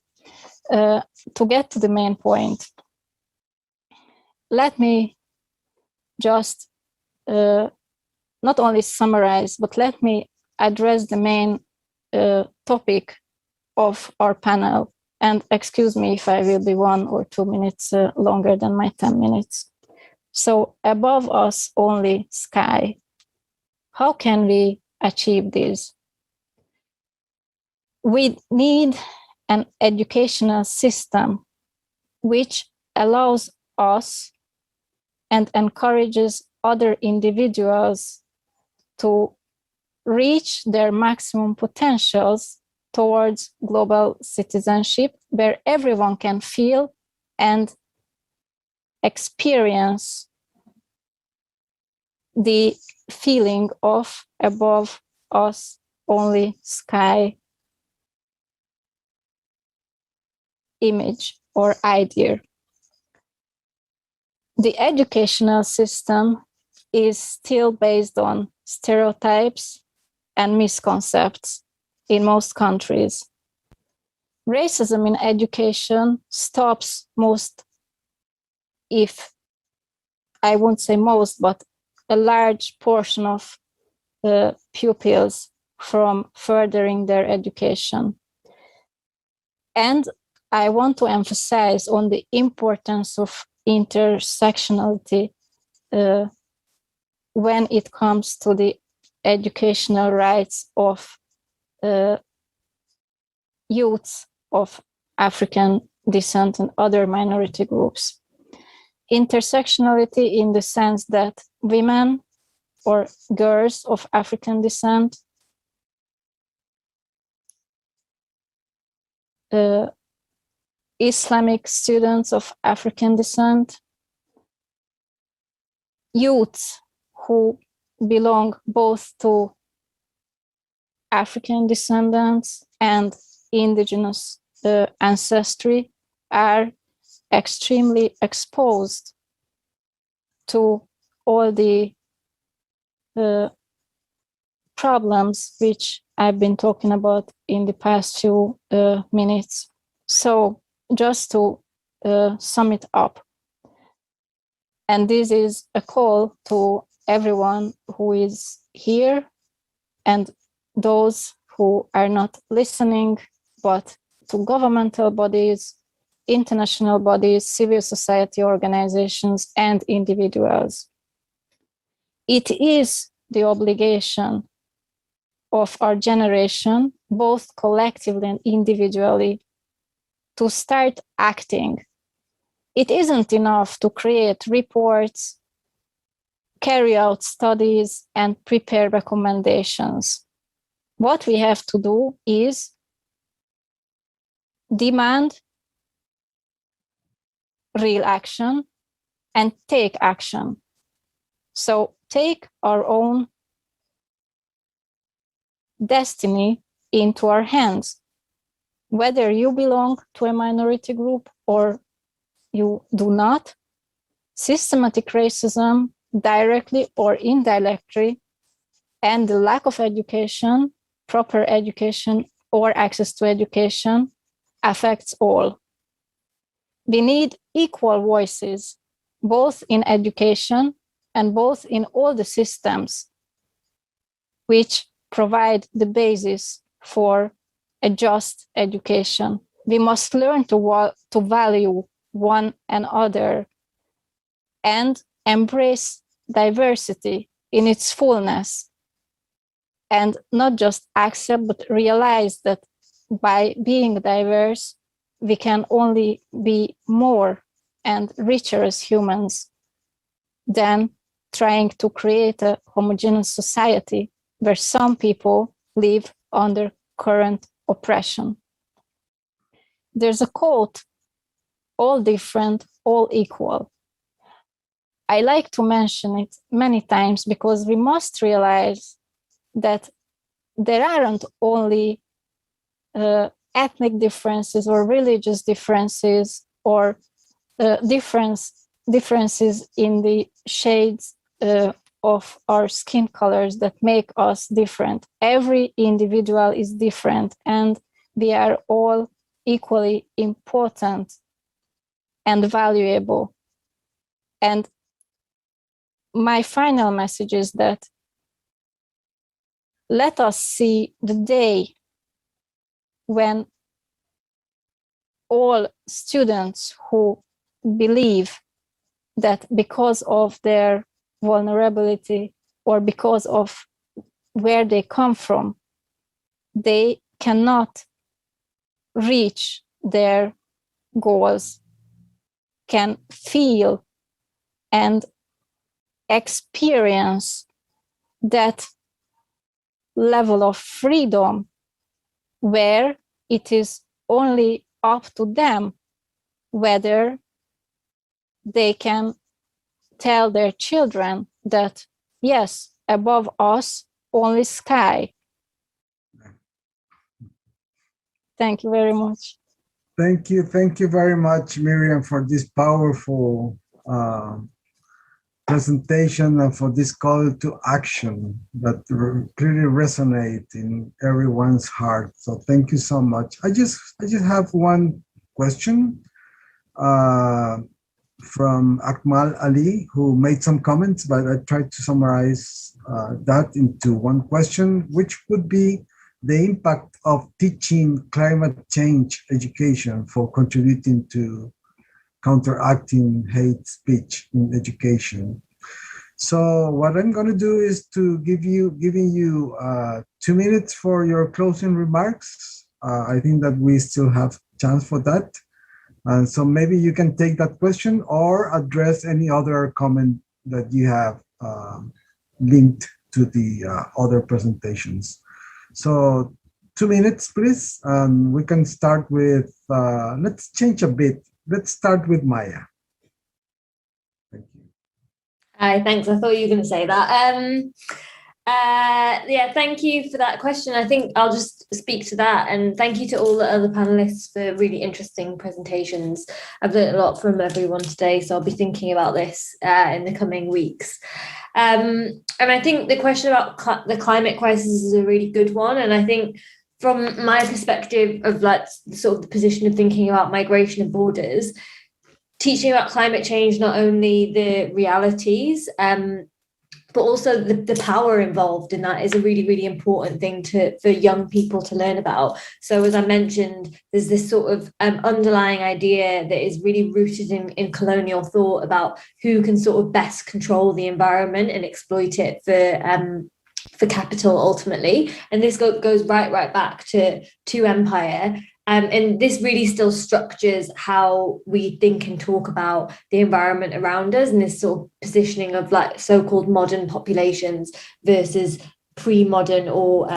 to get to the main point, let me just not only summarize, but let me address the main topic of our panel. And excuse me if I will be 1 or 2 minutes longer than my 10 minutes. So above us only sky. How can we achieve this? We need an educational system which allows us and encourages other individuals to reach their maximum potentials towards global citizenship, where everyone can feel and experience the feeling of above us only sky image or idea. The educational system is still based on stereotypes and misconceptions in most countries. Racism in education stops most, if I won't say most, but a large portion of pupils from furthering their education. And I want to emphasize on the importance of intersectionality when it comes to the educational rights of youths of African descent and other minority groups. Intersectionality in the sense that women or girls of African descent, Islamic students of African descent, youths who belong both to African descendants and indigenous ancestry are extremely exposed to all the problems which I've been talking about in the past few minutes. So just to sum it up, and this is a call to everyone who is here and those who are not listening, but to governmental bodies, international bodies, civil society organizations, and individuals. It is the obligation of our generation, both collectively and individually, to start acting. It isn't enough to create reports, carry out studies, and prepare recommendations. What we have to do is demand real action and take action. So take our own destiny into our hands. Whether you belong to a minority group or you do not, systematic racism, directly or indirectly, and the lack of education, proper education, or access to education affects all. We need equal voices, both in education and both in all the systems which provide the basis for a just education. We must learn to value one another and embrace diversity in its fullness, and not just accept, but realize that by being diverse, we can only be more and richer as humans than trying to create a homogeneous society where some people live under current oppression. There's a quote, all different, all equal. I like to mention it many times because we must realize that there aren't only ethnic differences or religious differences or differences in the shades of our skin colors that make us different. Every individual is different, and we are all equally important and valuable. And my final message is that let us see the day when all students who believe that because of their vulnerability or because of where they come from, they cannot reach their goals, can feel and experience that level of freedom where it is only up to them whether they can tell their children that, yes, above us, only sky. Thank you very much. Thank you very much, Miriam, for this powerful presentation and for this call to action that clearly resonate in everyone's heart. So thank you so much. I just have one question from Akmal Ali, who made some comments, but I tried to summarize that into one question, which would be the impact of teaching climate change education for contributing to counteracting hate speech in education. So what I'm going to do is to giving you 2 minutes for your closing remarks. I think that we still have chance for that. And so maybe you can take that question or address any other comment that you have linked to the other presentations. So 2 minutes, please. We can start with, let's change a bit. Let's start with Maya. Thank you. Hi, thanks. I thought you were going to say that. Yeah, thank you for that question. I think I'll just speak to that, and thank you to all the other panelists for really interesting presentations. I've learned a lot from everyone today, so I'll be thinking about this in the coming weeks. And I think the question about the climate crisis is a really good one, and I think from my perspective of like sort of the position of thinking about migration and borders, teaching about climate change, not only the realities, but also the power involved in that is a really, really important thing for young people to learn about. So as I mentioned, there's this sort of underlying idea that is really rooted in colonial thought about who can sort of best control the environment and exploit it for capital ultimately. And this goes right back to empire. And this really still structures how we think and talk about the environment around us, and this sort of positioning of like so-called modern populations versus pre-modern or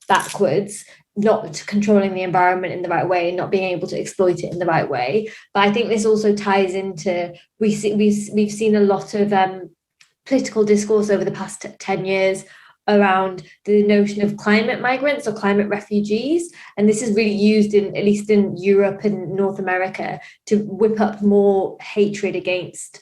backwards not controlling the environment in the right way and not being able to exploit it in the right way. But I think this also ties into, we've seen a lot of political discourse over the past 10 years around the notion of climate migrants or climate refugees. And this is really used in, at least in Europe and North America, to whip up more hatred against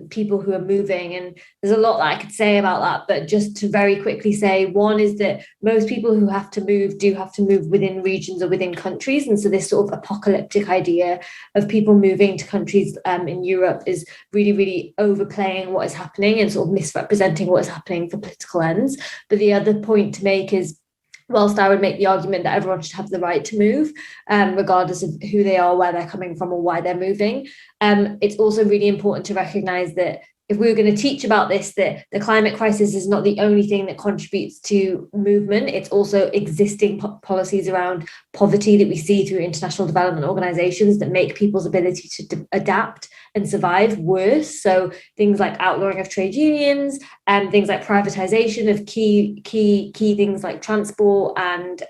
people who are moving. And there's a lot that I could say about that, but just to very quickly say, one is that most people who have to move do have to move within regions or within countries. And so this sort of apocalyptic idea of people moving to countries in Europe is really, really overplaying what is happening and sort of misrepresenting what is happening for political ends. But the other point to make is, whilst I would make the argument that everyone should have the right to move, regardless of who they are, where they're coming from, or why they're moving, it's also really important to recognise that if we were going to teach about this, that the climate crisis is not the only thing that contributes to movement. It's also existing policies around poverty that we see through international development organisations that make people's ability to adapt and survive worse. So things like outlawing of trade unions and things like privatisation of key things like transport and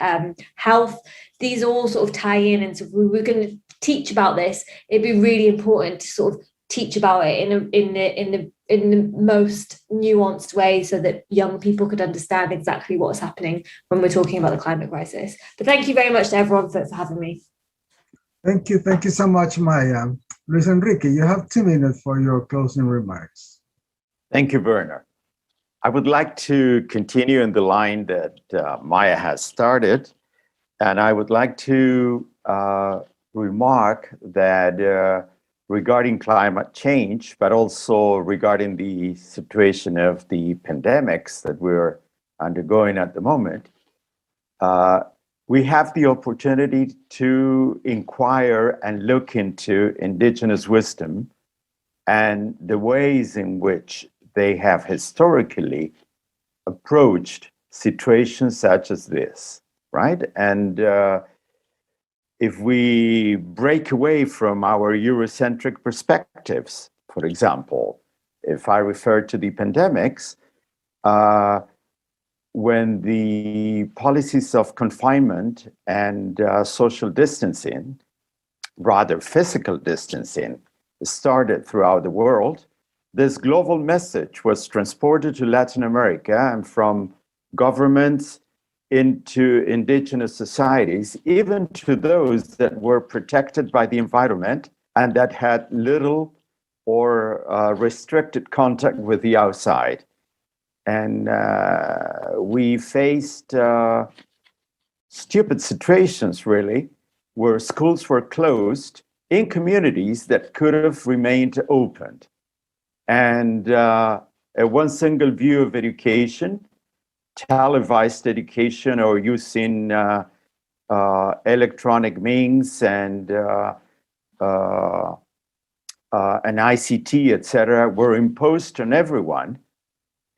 health. These all sort of tie in. And so if we were going to teach about this, it'd be really important to sort of teach about it in the most nuanced way so that young people could understand exactly what's happening when we're talking about the climate crisis. But thank you very much to everyone for having me. Thank you so much, Maya. Luis Enrique, you have 2 minutes for your closing remarks. Thank you, Werner. I would like to continue in the line that Maya has started, and I would like to remark that regarding climate change, but also regarding the situation of the pandemics that we're undergoing at the moment, we have the opportunity to inquire and look into indigenous wisdom and the ways in which they have historically approached situations such as this, right? And if we break away from our Eurocentric perspectives, for example, if I refer to the pandemics, when the policies of confinement and social distancing, rather physical distancing, started throughout the world, this global message was transported to Latin America and from governments into indigenous societies, even to those that were protected by the environment and that had little or restricted contact with the outside. And we faced stupid situations, really, where schools were closed in communities that could have remained opened. And one single view of education, televised education or using electronic means and ICT, etc., were imposed on everyone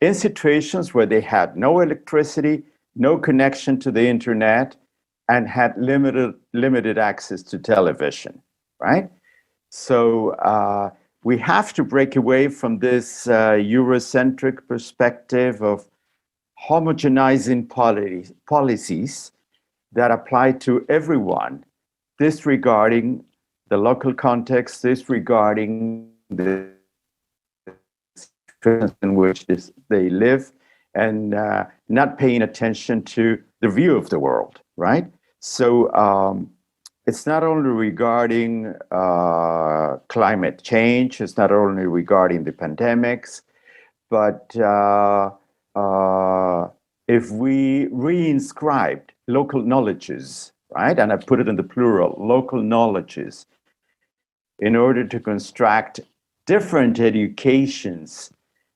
in situations where they had no electricity, no connection to the internet, and had limited access to television, right? So we have to break away from this Eurocentric perspective of homogenizing policies that apply to everyone, disregarding the local context, disregarding the in which they live, and not paying attention to the view of the world, right? So it's not only regarding climate change, it's not only regarding the pandemics, but if we reinscribed local knowledges, right? And I put it in the plural, local knowledges, in order to construct different educations,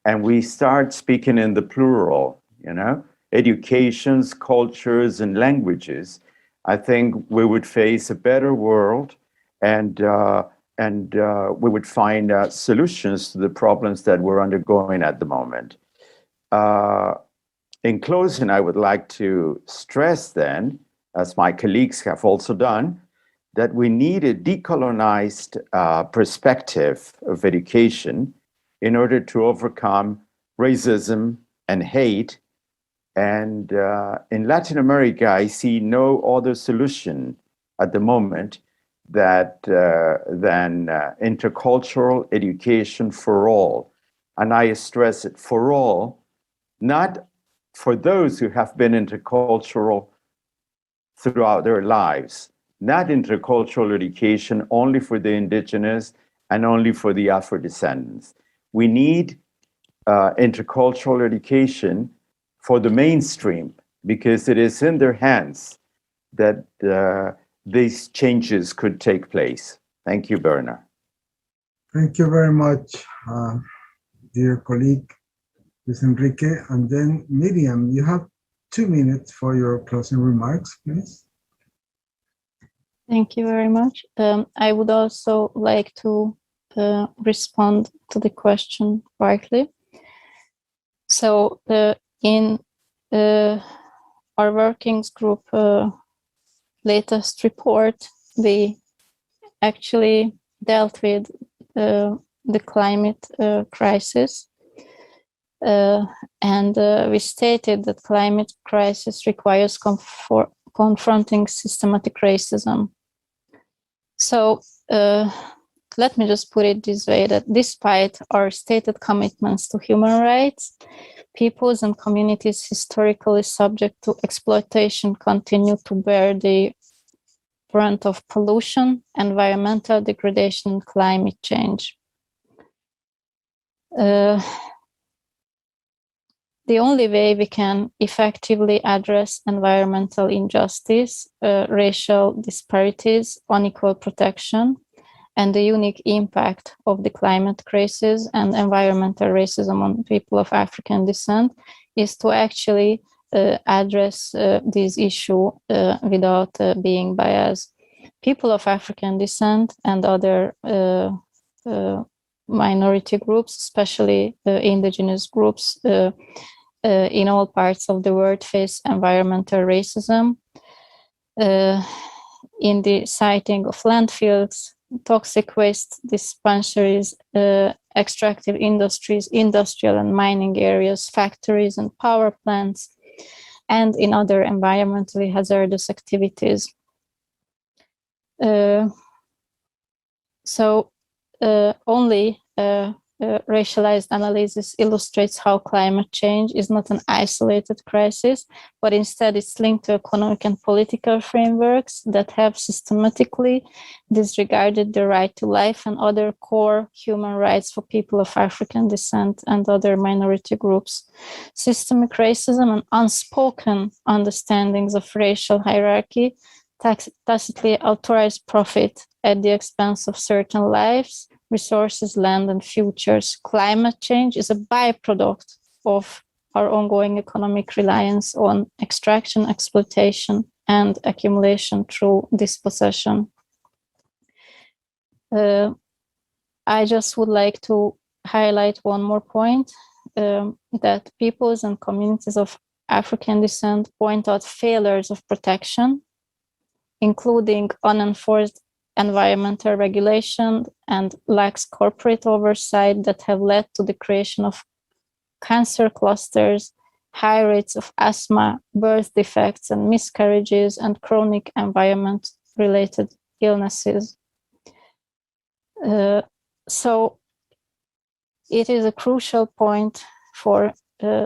and we start speaking in the plural, you know, educations, cultures, and languages, I think we would face a better world, and we would find solutions to the problems that we're undergoing at the moment. In closing, I would like to stress then, as my colleagues have also done, that we need a decolonized perspective of education in order to overcome racism and hate And in Latin America, I see no other solution at the moment than intercultural education for all. And I stress it, for all, not for those who have been intercultural throughout their lives, not intercultural education only for the indigenous and only for the Afro-descendants. We need intercultural education for the mainstream, because it is in their hands that these changes could take place. Thank you, Bernard. Thank you very much, dear colleague, Luis Enrique. And then Miriam, you have 2 minutes for your closing remarks, please. Thank you very much. I would also like to respond to the question partly. So in our workings group latest report, we actually dealt with the climate crisis. And we stated that climate crisis requires confronting systematic racism. So let me just put it this way, that despite our stated commitments to human rights, peoples and communities historically subject to exploitation continue to bear the brunt of pollution, environmental degradation, and climate change. The only way we can effectively address environmental injustice, racial disparities, unequal protection, and the unique impact of the climate crisis and environmental racism on people of African descent is to actually address this issue without being biased. People of African descent and other minority groups, especially indigenous groups, in all parts of the world face environmental racism in the siting of landfills, toxic waste dispensaries, extractive industries, industrial and mining areas, factories and power plants, and in other environmentally hazardous activities. Only racialized analysis illustrates how climate change is not an isolated crisis, but instead it's linked to economic and political frameworks that have systematically disregarded the right to life and other core human rights for people of African descent and other minority groups. Systemic racism and unspoken understandings of racial hierarchy tacitly authorize profit at the expense of certain lives, resources, land, and futures. Climate change is a byproduct of our ongoing economic reliance on extraction, exploitation, and accumulation through dispossession. I just would like to highlight one more point, that peoples and communities of African descent point out failures of protection, including unenforced environmental regulation and lax corporate oversight that have led to the creation of cancer clusters, high rates of asthma, birth defects and miscarriages, and chronic environment-related illnesses. So it is a crucial point for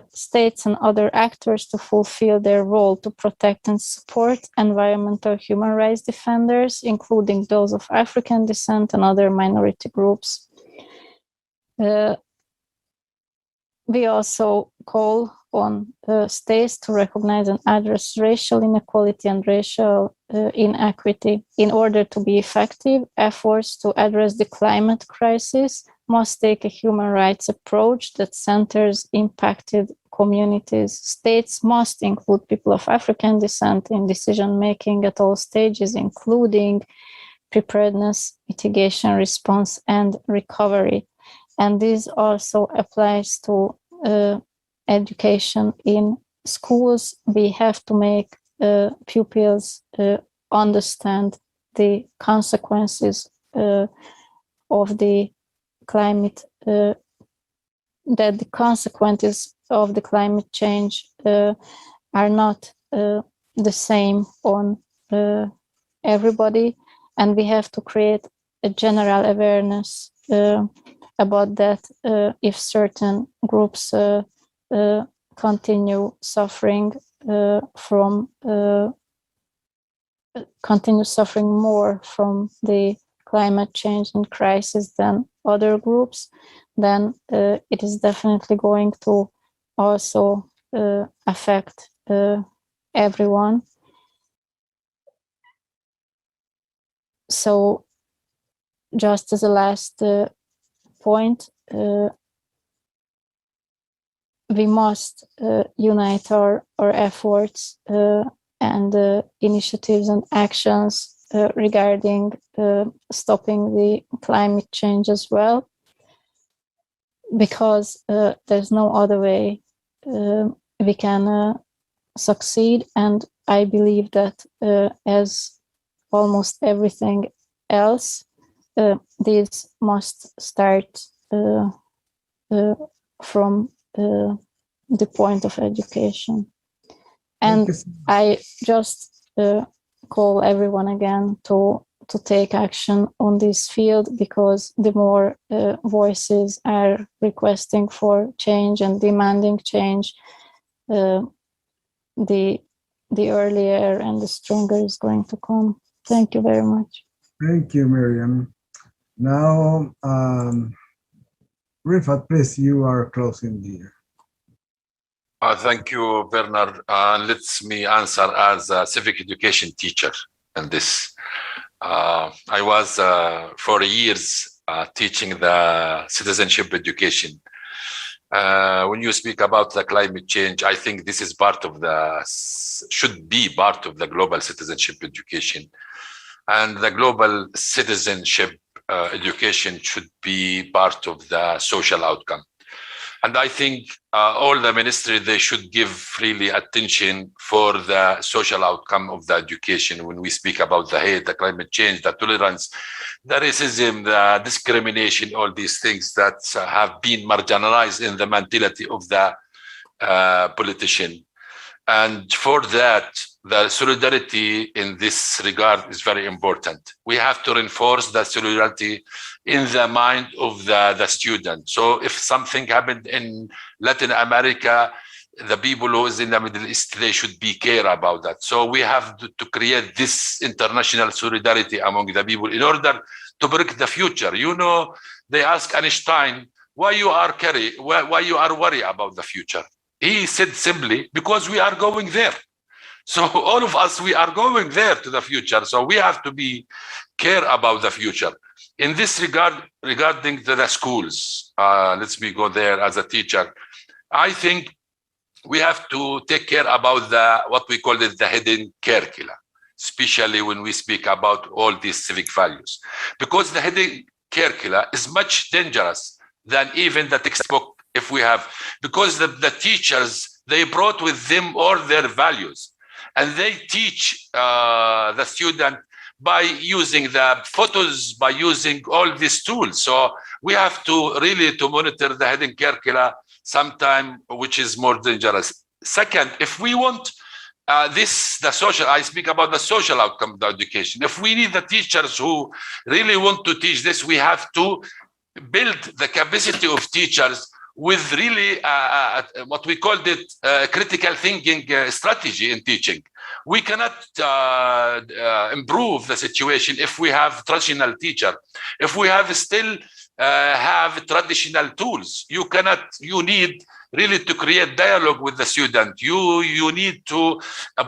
states and other actors to fulfill their role to protect and support environmental human rights defenders, including those of African descent and other minority groups. We also call on states to recognize and address racial inequality and racial inequity. In order to be effective, efforts to address the climate crisis must take a human rights approach that centers impacted communities. States must include people of African descent in decision-making at all stages, including preparedness, mitigation, response, and recovery. And this also applies to education in schools. We have to make pupils understand the consequences of the climate, that the consequences of the climate change are not the same on everybody, and we have to create a general awareness about that. If certain groups continue suffering more from the climate change and crisis than other groups, then it is definitely going to also affect everyone. So just as a last point, we must unite our efforts and initiatives and actions regarding stopping the climate change as well, because there's no other way we can succeed. And I believe that as almost everything else, this must start from the point of education. And I just call everyone again to take action on this field, because the more voices are requesting for change and demanding change, the earlier and the stronger is going to come. Thank you very much. Thank you, Miriam. Now, Rifat, please, you are closing the year. Thank you, Bernard. Let me answer as a civic education teacher in this. I was for years teaching the citizenship education. When you speak about the climate change, I think this is should be part of the global citizenship education. And the global citizenship education should be part of the social outcome. And I think all the ministry, they should give really attention for the social outcome of the education. When we speak about the hate, the climate change, the tolerance, the racism, the discrimination, all these things that have been marginalized in the mentality of the politician. And for that, the solidarity in this regard is very important. We have to reinforce the solidarity in the mind of the student. So if something happened in Latin America, the people who is in the Middle East, they should be care about that. So we have to create this international solidarity among the people in order to predict the future. You know, they ask Einstein, why you are worried about the future? He said simply, because we are going there. So all of us, we are going there to the future. So we have to be care about the future. In this regard, regarding the schools, let me go there as a teacher. I think we have to take care about what we call it the hidden curricula, especially when we speak about all these civic values, because the hidden curricula is much dangerous than even the textbook. If we have, because the teachers, they brought with them all their values, and they teach the student by using the photos, by using all these tools. So we have to really to monitor the hidden curricula sometime, which is more dangerous. Second, if we want the social, I speak about the social outcome of the education. If we need the teachers who really want to teach this, we have to build the capacity of teachers with really what we called it critical thinking strategy in teaching. We cannot improve the situation if we have traditional teacher. If we have still have traditional tools, you need really to create dialogue with the student. You need to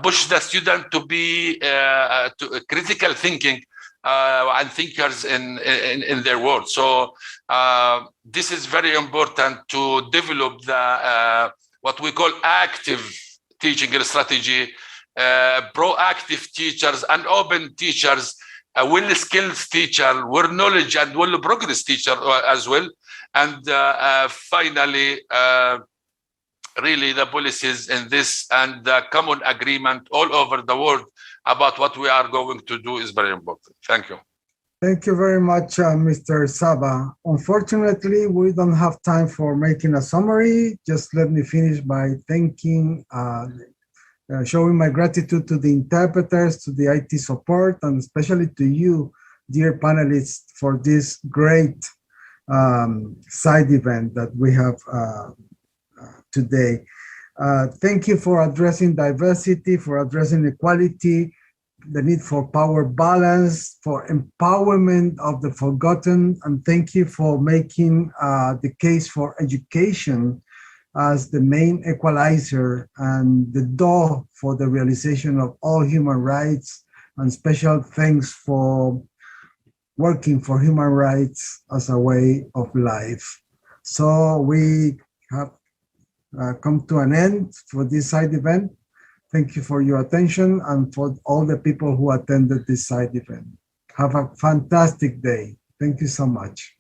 push the student to be to critical thinking and thinkers in their world. So this is very important to develop the what we call active teaching strategy, proactive teachers and open teachers, well-skilled teacher, well-knowledge and well-progress teacher as well. And finally, really the policies in this and the common agreement all over the world about what we are going to do is very important. Thank you. Thank you very much, Mr. Saba. Unfortunately, we don't have time for making a summary. Just let me finish by thanking, showing my gratitude to the interpreters, to the IT support, and especially to you, dear panelists, for this great side event that we have today. Thank you for addressing diversity, for addressing equality, the need for power balance, for empowerment of the forgotten, and thank you for making the case for education as the main equalizer and the door for the realization of all human rights, and special thanks for working for human rights as a way of life. So we have come to an end for this side event. Thank you for your attention and for all the people who attended this side event. Have a fantastic day. Thank you so much.